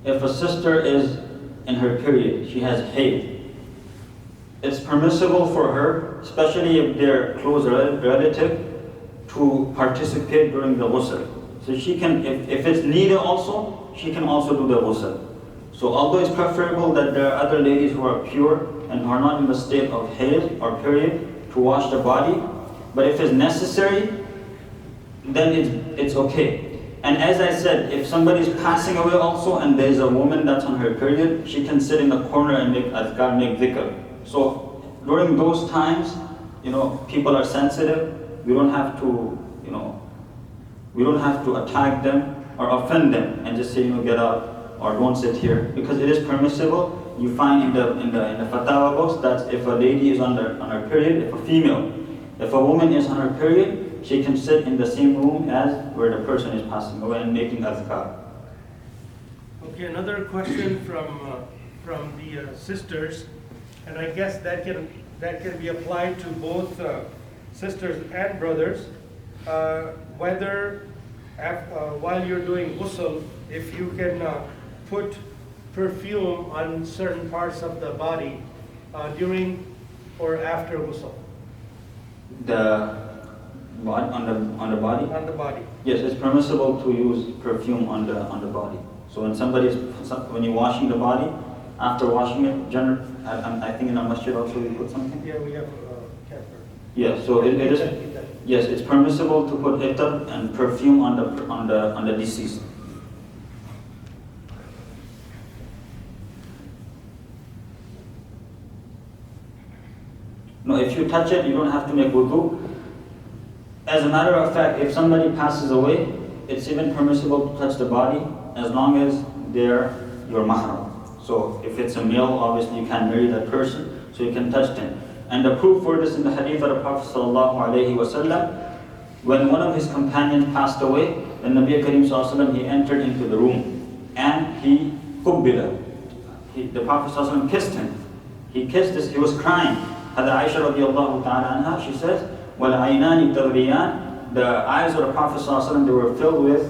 B: if a sister is in her period, she has haid, it's permissible for her, especially if they're close relative, to participate during the ghusl. So she can, if it's needed also, she can also do the ghusl. So although it's preferable that there are other ladies who are pure and who are not in the state of haid or period to wash the body, but if it's necessary, then it's okay. And as I said, if somebody is passing away also and there is a woman that's on her period, she can sit in the corner and make adhkar, make dhikr. So during those times, people are sensitive. We don't have to, we don't have to attack them or offend them and just say, get out or don't sit here, because it is permissible. You find in the fatwa books that if a lady is on her period, if a woman is on her period, she can sit in the same room as where the person is passing away and making adhkar.
A: Okay, another question from the sisters, and I guess that can be applied to both sisters and brothers, whether while you're doing ghusl, if you can put perfume on certain parts of the body during or after ghusl.
B: On the body?
A: On the body.
B: Yes, it's permissible to use perfume on the body. So when you're washing the body, after washing it, I think in our masjid also we put something.
A: Yeah, we have camphor.
B: Yeah, so it is. Yes, it's permissible to put itar and perfume on the deceased. No, if you touch it, you don't have to make wudu. As a matter of fact, if somebody passes away, it's even permissible to touch the body as long as they're your mahram. So if it's a male, obviously you can't marry that person, so you can touch them. And the proof for this in the hadith of the Prophet ﷺ, when one of his companions passed away, then Nabi Karim ﷺ, he entered into the room and he kubbila. The Prophet ﷺ kissed him. He kissed this, he was crying. Hada Aisha radiallahu ta'ala anha, she says, وَالْعَيْنَانِ تَغْرِيَانِ, the eyes of the Prophet ﷺ, they were filled with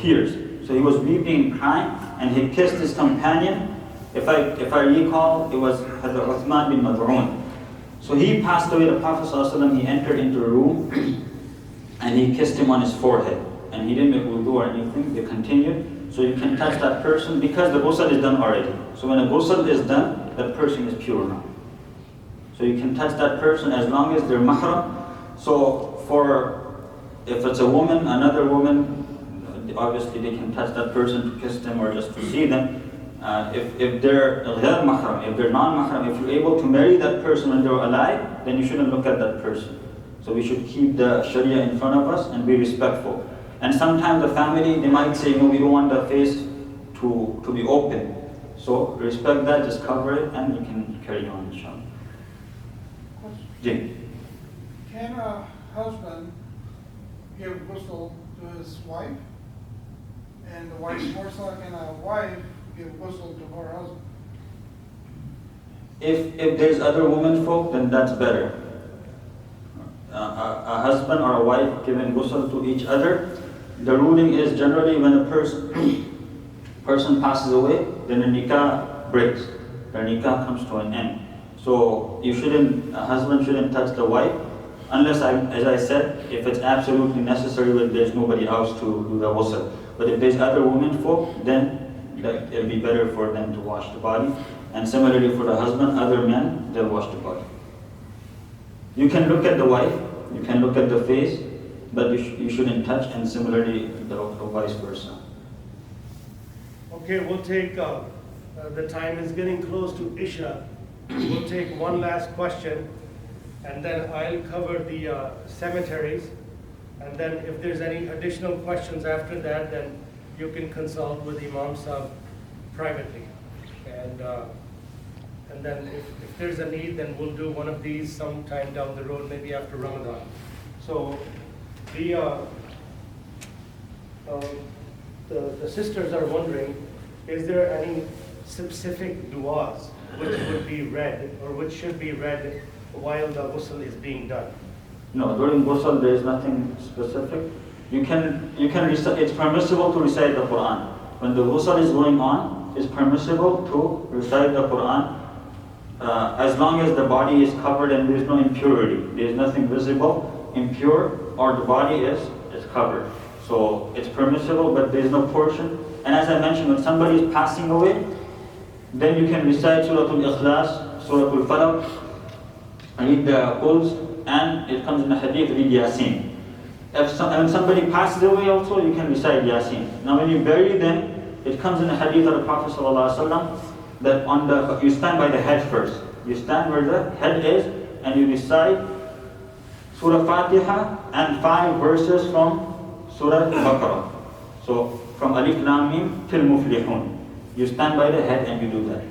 B: tears. So he was weeping and crying, and he kissed his companion. If I recall, it was Hazrat Uthman bin Mad'un. So he passed away, the Prophet ﷺ, he entered into the room, and he kissed him on his forehead. And he didn't make wudu or anything, they continued. So you can touch that person because the ghusl is done already. So when a ghusl is done, that person is pure now. So you can touch that person as long as they're mahram. So if it's a woman, another woman, obviously they can touch that person to kiss them or just to see them. If they're ghair mahram, if they're non-mahram, if you're able to marry that person when they're alive, then you shouldn't look at that person. So we should keep the Sharia in front of us and be respectful. And sometimes the family, they might say, no, we don't want the face to be open. So respect that, just cover it, and you can carry on, inshallah. Jane.
G: Can a husband give ghusl to his wife? And the vice versa, can a wife give ghusl to her husband?
B: If there's other women folk, then that's better. A husband or a wife giving ghusl to each other, the ruling is generally when a person passes away, then the nikah breaks. The nikah comes to an end. So a husband shouldn't touch the wife unless, as I said, if it's absolutely necessary, when there's nobody else to do the ghusl. But if there's other women folk, then it'll be better for them to wash the body. And similarly for the husband, other men, they'll wash the body. You can look at the wife, you can look at the face, but you shouldn't touch, and similarly the vice versa.
A: Okay, we'll take, the time is getting close to Isha. We'll take one last question, and then I'll cover the cemeteries. And then if there's any additional questions after that, then you can consult with Imam Sahib privately. And then if there's a need, then we'll do one of these sometime down the road, maybe after Ramadan. So the sisters are wondering, is there any specific du'as which would be read or which should be read while the ghusl is being done?
B: No, during ghusl there is nothing specific. You can recite. It's permissible to recite the Quran. When the ghusl is going on, it's permissible to recite the Quran as long as the body is covered and there is no impurity. There is nothing visible, impure, or the body is covered. So it's permissible, but there is no portion. And as I mentioned, when somebody is passing away, then you can recite Surah Al-Ikhlas, Surah Al-Falaq, read the Quls, and it comes in the Hadith, read Yasin. When somebody passes away also, you can recite Yasin. Now when you bury them, it comes in the Hadith of the Prophet ﷺ that you stand by the head first. You stand where the head is, and you recite Surah Fatiha and 5 verses from Surah Al-Baqarah. So from Alif Lam Mim till Muflihun. You stand by the head and you do that.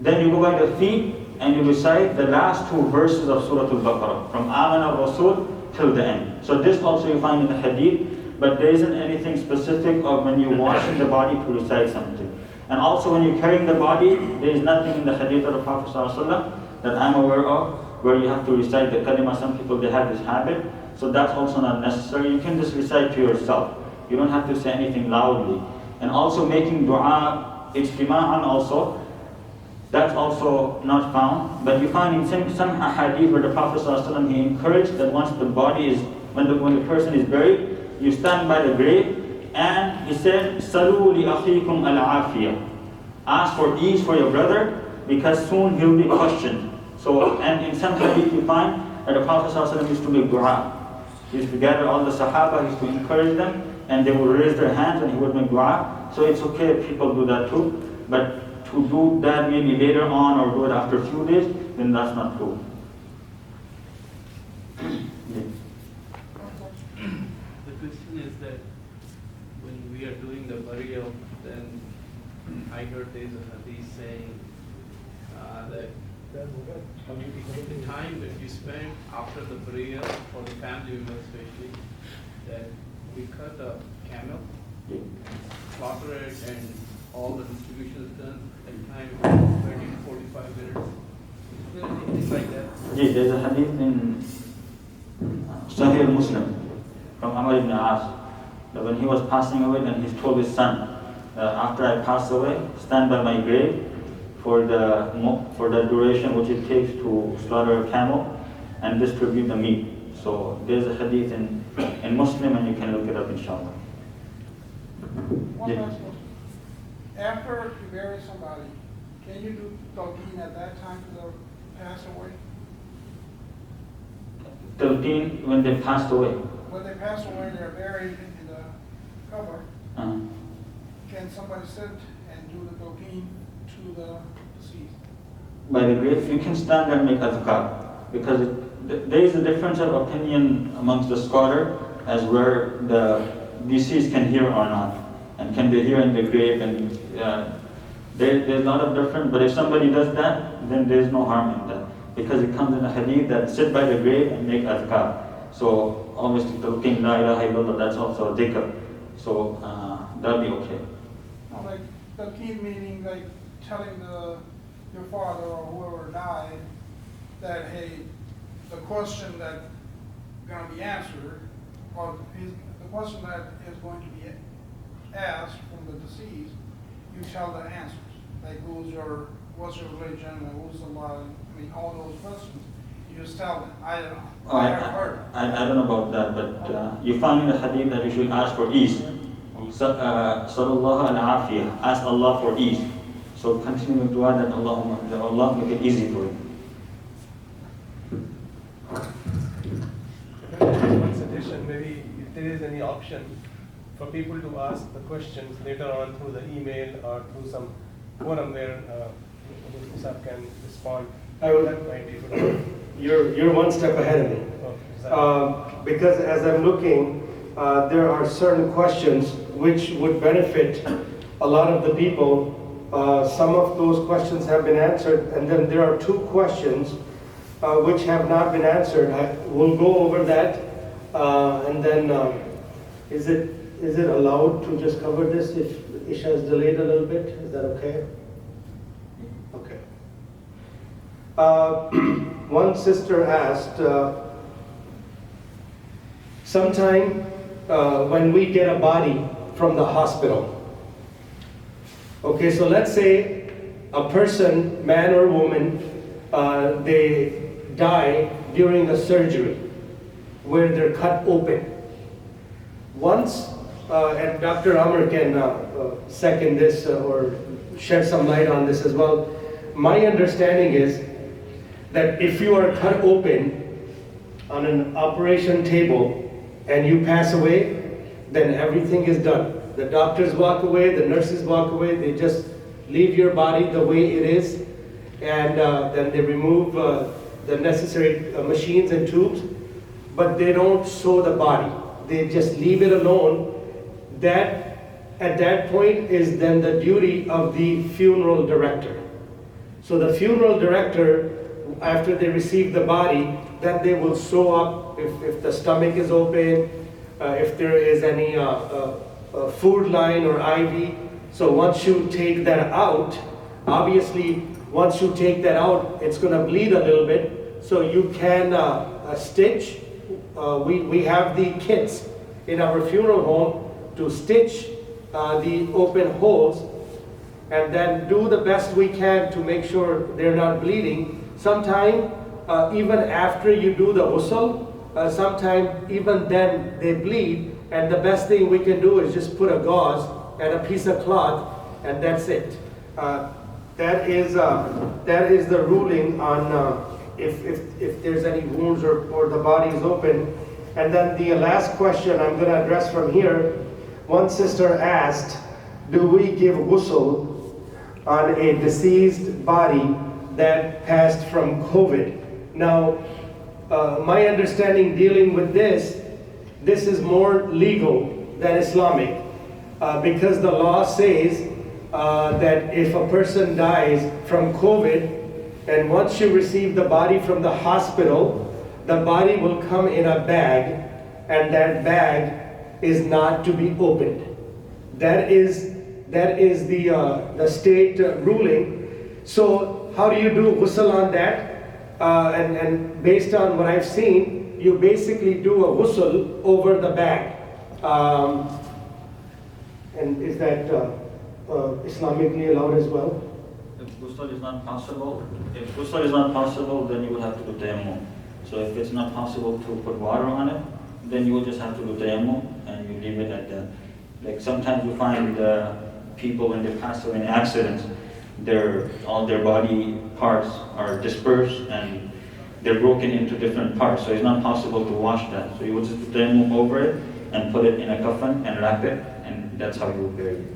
B: Then you go by the feet and you recite the last 2 verses of Surah Al-Baqarah, from Amana Rasul till the end. So this also you find in the Hadith, but there isn't anything specific of when you're washing the body to recite something. And also when you're carrying the body, there is nothing in the Hadith of the Prophet ﷺ that I'm aware of where you have to recite the kalima. Some people, they have this habit, so that's also not necessary. You can just recite to yourself. You don't have to say anything loudly. And also making dua ijtima'an also, that's also not found. But you find in some hadith where the Prophet ﷺ, he encouraged that once the body is, when the person is buried, you stand by the grave, and he said, Salu li akhikum al-afiyah. Ask for ease for your brother, because soon he'll be questioned. So, and in some hadith you find that the Prophet ﷺ used to make dua. He used to gather all the Sahaba, he used to encourage them, and they would raise their hands and he would make dua. So it's okay if people do that too. But to do that maybe later on or do it after a few days, then that's not true. Yeah.
H: The question is that when we are doing the burial, then I heard there's a hadith saying that the time that you spend after the burial, for the family members especially, that we cut a camel, slaughter it, and all the distribution is done at time 20 to 45 minutes. Is there anything like that?
B: Yeah, there's a hadith in Sohel Muslim from Amr ibn As that when he was passing away, then he told his son, after I pass away, stand by my grave for the duration which it takes to slaughter a camel and distribute the meat. So there's a hadith in Muslim, and you can look it up inshallah.
G: One
B: Yeah.
G: last question. After you bury somebody, can you do talqeen at that time to the passed away?
B: 13 when they passed away.
G: When they pass away, they're buried in the cover.
B: Uh,
G: Can somebody sit and do the talqeen to the deceased?
B: by the grave, you can stand there and make adhkar, because there is a difference of opinion amongst the scholar as where the deceased can hear or not, and can they hear in the grave, and there's a lot of difference. But if somebody does that, then there's no harm in that, because it comes in a hadith that sit by the grave and make adhkar. So obviously talking la ilaha illallah, that's also a dhikr. So that'll be okay.
G: No, like talqeen meaning like telling your father or whoever died that, hey, the question that's going to be answered, or the question that is going to be asked from the deceased, you tell the answers. Like what's your religion, and who's Allah, I mean, all those questions, you just tell them. I don't know. I haven't heard.
B: I don't know about that, but you find in the hadith that you should ask for ease. Sallallahu al-afiyah, ask Allah for ease. So continue with dua that Allah make it easy for you.
E: One suggestion, maybe if there is any option for people to ask the questions later on through the email or through some forum where Musab can respond.
A: I will-
E: That might be good.
A: You're one step ahead of me. Because as I'm looking, there are certain questions which would benefit a lot of the people. Some of those questions have been answered, and then there are two questions which have not been answered. We'll go over that, and then is it allowed to just cover this if Isha is delayed a little bit? Is that okay? Okay. One sister asked, sometime when we get a body from the hospital, okay, so let's say a person, man or woman, they die during a surgery where they're cut open. Once, and Dr. Amr can second this or shed some light on this as well, my understanding is that if you are cut open on an operation table and you pass away, then everything is done. The doctors walk away, the nurses walk away, they just leave your body the way it is, and then they remove the necessary machines and tubes, but they don't sew the body. They just leave it alone. That, at that point, is then the duty of the funeral director. So the funeral director, after they receive the body, then they will sew up if the stomach is open, if there is any food line or IV. So once you take that out, obviously once you take that out, it's going to bleed a little bit. So you can stitch. We have the kits in our funeral home to stitch the open holes, and then do the best we can to make sure they're not bleeding. Sometime, even after you do the ghusl, sometime even then they bleed, and the best thing we can do is just put a gauze and a piece of cloth, and that's it. That is the ruling on if there's any wounds or the body is open. And then the last question I'm going to address from here, one sister asked, do we give ghusl on a deceased body that passed from COVID? Now, my understanding dealing with this is more legal than Islamic, because the law says that if a person dies from COVID, and once you receive the body from the hospital, the body will come in a bag, and that bag is not to be opened. That is the state ruling. So how do you do ghusl on that? And based on what I've seen, you basically do a ghusl over the bag. And is that Islamically allowed as well?
B: If ghusl is not possible, then you will have to do tayammum. So if it's not possible to put water on it, then you will just have to do tayammum, and you leave it at that. Like sometimes you find people, when they pass away in accidents, all their body parts are dispersed and they're broken into different parts, so it's not possible to wash that. So you would just then move over it and put it in a coffin and wrap it, and that's how you would bury it.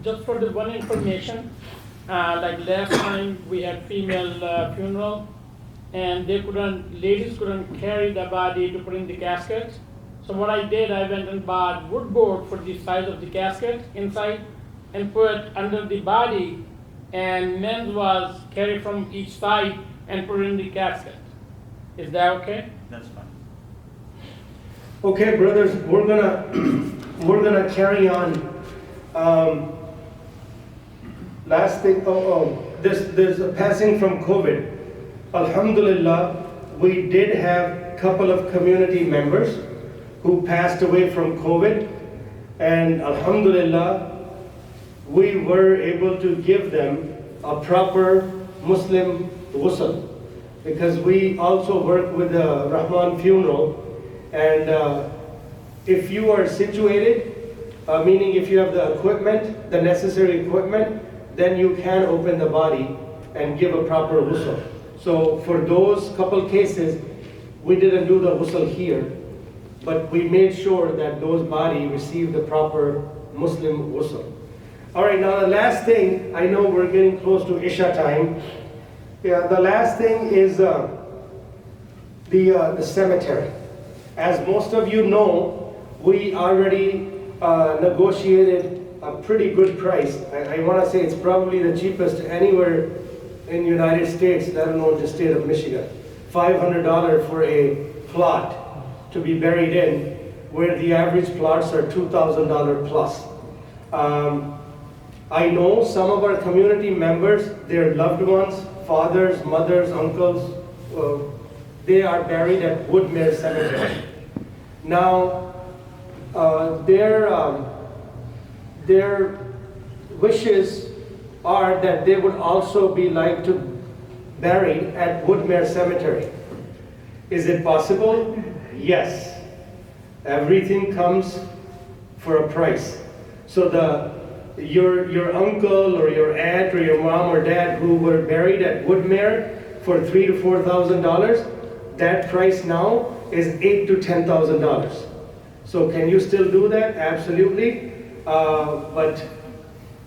I: Just for the one information, like last time we had female funeral, and ladies couldn't carry the body to put in the casket. So what I did, I went and bought wood board for the size of the casket inside, and put under the body, and men's was carried from each side and put in the casket. Is that okay?
B: That's fine.
A: Okay, brothers, we're gonna carry on. Last thing, there's a passing from COVID. Alhamdulillah, we did have a couple of community members who passed away from COVID, and Alhamdulillah, we were able to give them a proper Muslim ghusl, because we also work with the Rahman funeral, and if you are situated, meaning if you have the equipment, the necessary equipment, then you can open the body and give a proper ghusl. So for those couple cases, we didn't do the ghusl here, but we made sure that those bodies received the proper Muslim ghusl. All right, now the last thing, I know we're getting close to Isha time. Yeah, the last thing is the cemetery. As most of you know, we already negotiated a pretty good price. I want to say it's probably the cheapest anywhere in the United States, let alone the state of Michigan. $500 for a plot to be buried in, where the average plots are $2,000 plus. I know some of our community members, their loved ones, fathers, mothers, uncles, they are buried at Woodmere Cemetery. Now, their wishes are that they would also be like to bury at Woodmere Cemetery. Is it possible? Yes. Everything comes for a price. So your uncle or your aunt or your mom or dad who were buried at Woodmere for $3,000 to $4,000, that price now is $8,000 to $10,000. So can you still do that? Absolutely. But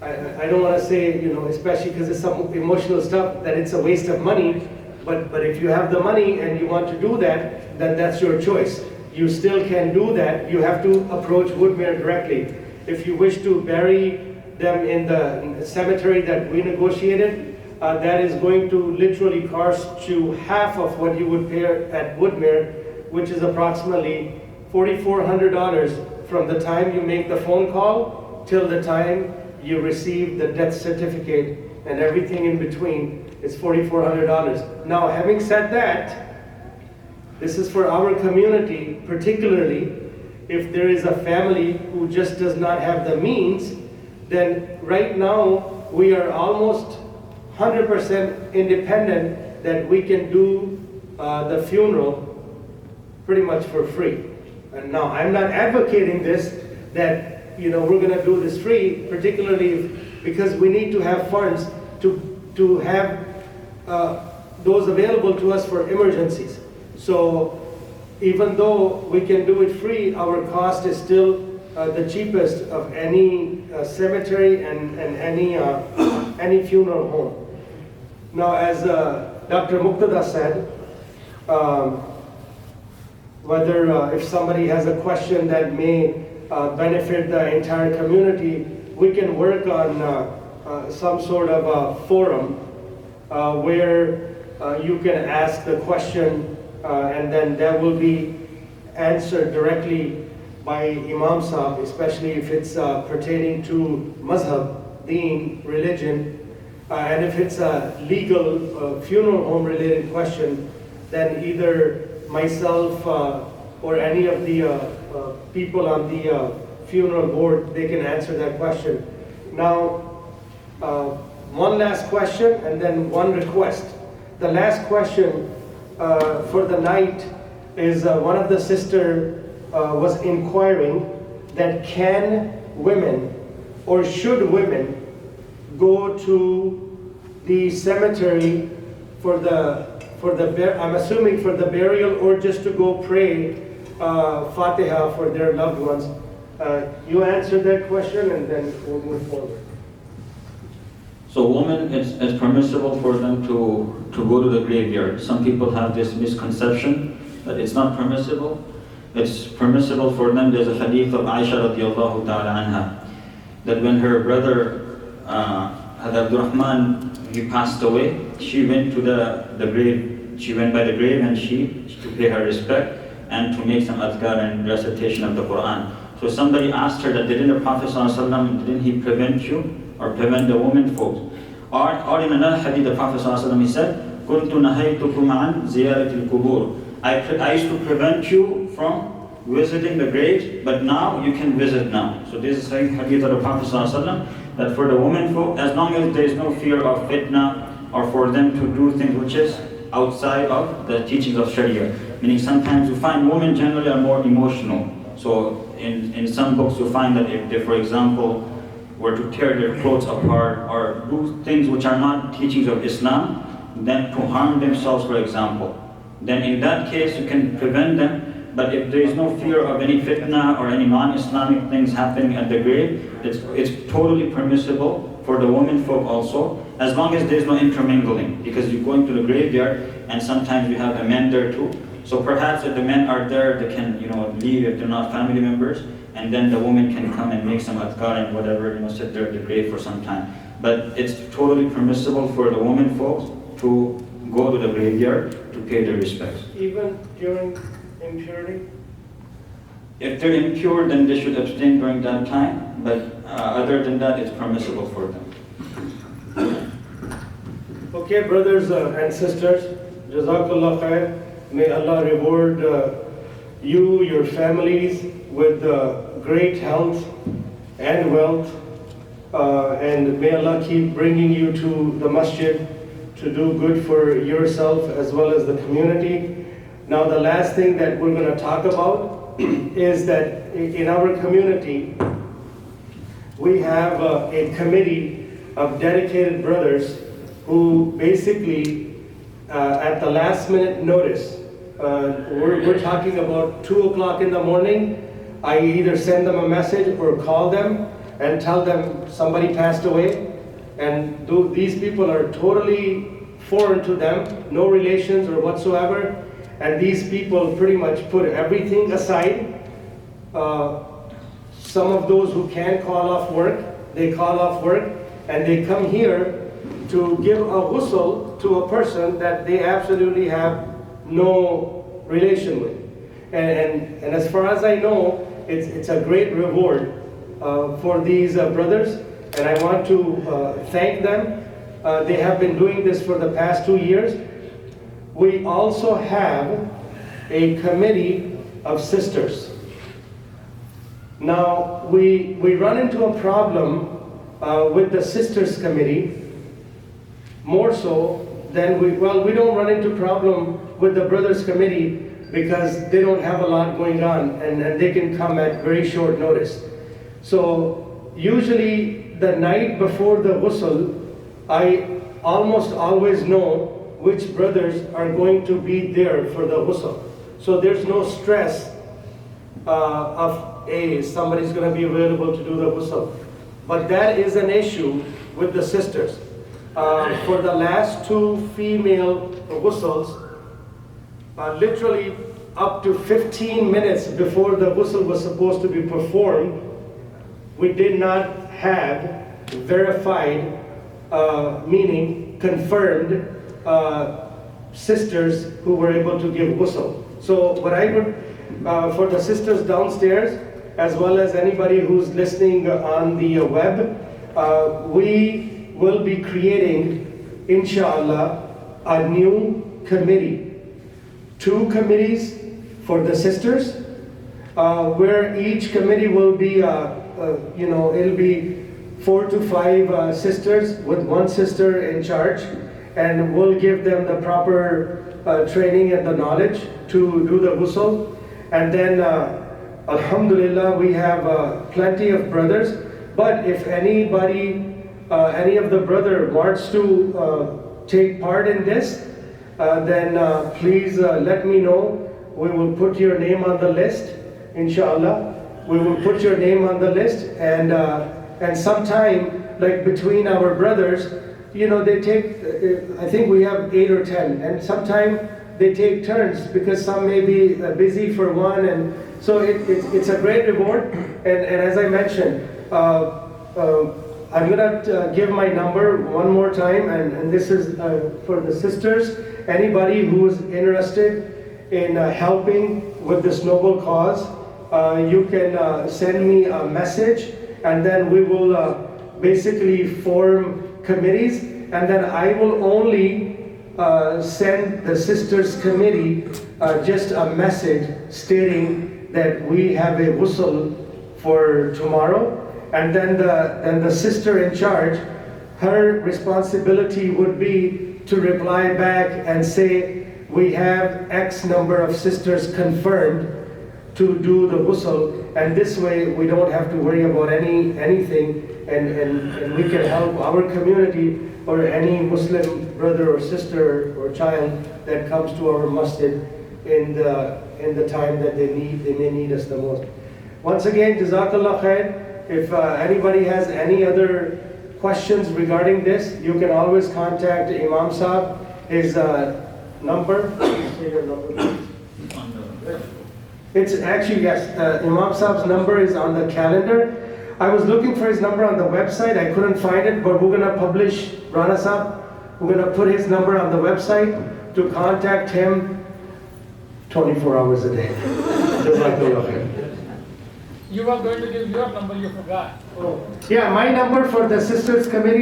A: I don't want to say, especially because it's some emotional stuff, that it's a waste of money. But if you have the money and you want to do that, then that's your choice. You still can do that. You have to approach Woodmere directly. If you wish to bury them in the cemetery that we negotiated, that is going to literally cost you half of what you would pay at Woodmere, which is approximately $4,400 from the time you make the phone call till the time you receive the death certificate, and everything in between is $4,400. Now, having said that, this is for our community, particularly if there is a family who just does not have the means, then right now we are almost 100% independent that we can do the funeral pretty much for free. And now I'm not advocating this, that we're going to do this free, particularly because we need to have funds to have those available to us for emergencies. So even though we can do it free, our cost is still the cheapest of any cemetery and any funeral home. Now, as Dr. Muqtada said, whether if somebody has a question that may benefit the entire community, we can work on some sort of a forum where you can ask the question and then that will be answered directly by Imam Sahib, especially if it's pertaining to mazhab, deen, religion, and if it's a legal funeral home related question, then either myself or any of the people on the funeral board, they can answer that question. Now, one last question and then one request. The last question for the night is one of the sisters was inquiring that can women or should women go to the cemetery for the I'm assuming for the burial, or just to go pray Fatiha for their loved ones? You answer that question and then we'll move forward.
B: So women, it's permissible for them to go to the graveyard. Some people have this misconception that it's not permissible. It's permissible for them. There's a hadith of Aisha radiallahu ta'ala anha, that when her brother Abdurrahman, he passed away, she went to the grave. She went by the grave and to pay her respect and to make some adhkar and recitation of the Quran. So somebody asked her that, didn't the Prophet ﷺ, didn't he prevent you or prevent the women folks? Or in another hadith, the Prophet ﷺ, he said, كُنْتُ نَهَيْتُكُمْ عَنْ زِيَارَةِ الْقُبُورِ. I used to prevent you from visiting the graves, but now you can visit now. So this is a hadith of the Prophet ﷺ, that for the women folk, as long as there is no fear of fitna or for them to do things which is outside of the teachings of Sharia. Meaning sometimes you find women generally are more emotional. So in some books you find that if they, for example, were to tear their clothes apart or do things which are not teachings of Islam, then to harm themselves, for example, then in that case you can prevent them. But if there is no fear of any fitna or any non-Islamic things happening at the grave, it's totally permissible for the women folk also, as long as there is no intermingling, because you're going to the graveyard and sometimes you have the men there too. So perhaps if the men are there, they can leave if they're not family members, and then the woman can come and make some adhkar and whatever, sit there at the grave for some time. But it's totally permissible for the women folks to go to the graveyard to pay their respects.
A: Even during impurity?
B: If they're impure, then they should abstain during that time, but other than that, it's permissible for them.
A: Okay, brothers and sisters, Jazakallah khair. May Allah reward you, your families, with great health and wealth, and may Allah keep bringing you to the masjid to do good for yourself as well as the community. Now the last thing that we're going to talk about is that in our community we have a committee of dedicated brothers who basically at the last minute notice, we're talking about 2 o'clock in the morning, I either send them a message or call them and tell them somebody passed away, and these people are totally foreign to them, no relations or whatsoever, and these people pretty much put everything aside. Some of those who can call off work, they call off work and they come here to give a ghusl to a person that they absolutely have no relation with. And as far as I know, it's a great reward for these brothers, and I want to thank them. They have been doing this for the past 2 years. We also have a committee of sisters. Now, we run into a problem with the sisters committee, more so than we don't run into problem with the brothers committee because they don't have a lot going on and they can come at very short notice. So usually the night before the ghusl, I almost always know which brothers are going to be there for the ghusl. So there's no stress of somebody's going to be available to do the ghusl. But that is an issue with the sisters. For the last 2 female ghusls, literally up to 15 minutes before the ghusl was supposed to be performed, we did not have verified, meaning confirmed, sisters who were able to give ghusl. So what I would, for the sisters downstairs, as well as anybody who's listening on the web, we will be creating, inshallah, a new committee. 2 committees for the sisters, where each committee will be, it'll be 4 to 5 sisters with 1 sister in charge, and we'll give them the proper training and the knowledge to do the ghusl. And then Alhamdulillah, we have plenty of brothers. But if anybody, any of the brother wants to take part in this, then please let me know. We will put your name on the list, inshallah. We will put your name on the list, and sometime, like between our brothers, you know, they take, I think we have 8 or 10, and sometime they take turns because some may be busy for one, and so it's a great reward. And as I mentioned, I'm gonna give my number one more time, and this is for the sisters. Anybody who's interested in helping with this noble cause, you can send me a message, and then we will basically form committees, and then I will only send the sisters committee just a message stating that we have a ghusl for tomorrow, and then the sister in charge, her responsibility would be to reply back and say we have X number of sisters confirmed to do the ghusl, and this way we don't have to worry about anything, and we can help our community or any Muslim brother or sister or child that comes to our masjid in the time that they may need us the most. Once again, Jazakallah khair. If anybody has any other questions regarding this, you can always contact Imam Sahib. His number, say your number please. It's actually, yes, Imam Sahib's number is on the calendar. I was looking for his number on the website, I couldn't find it, but we're gonna publish, Rana Sahib, we're gonna put his number on the website to contact him 24 hours a day. Jazakallah khair.
I: You were going to give your number, you forgot.
A: Yeah, my number for the sisters committee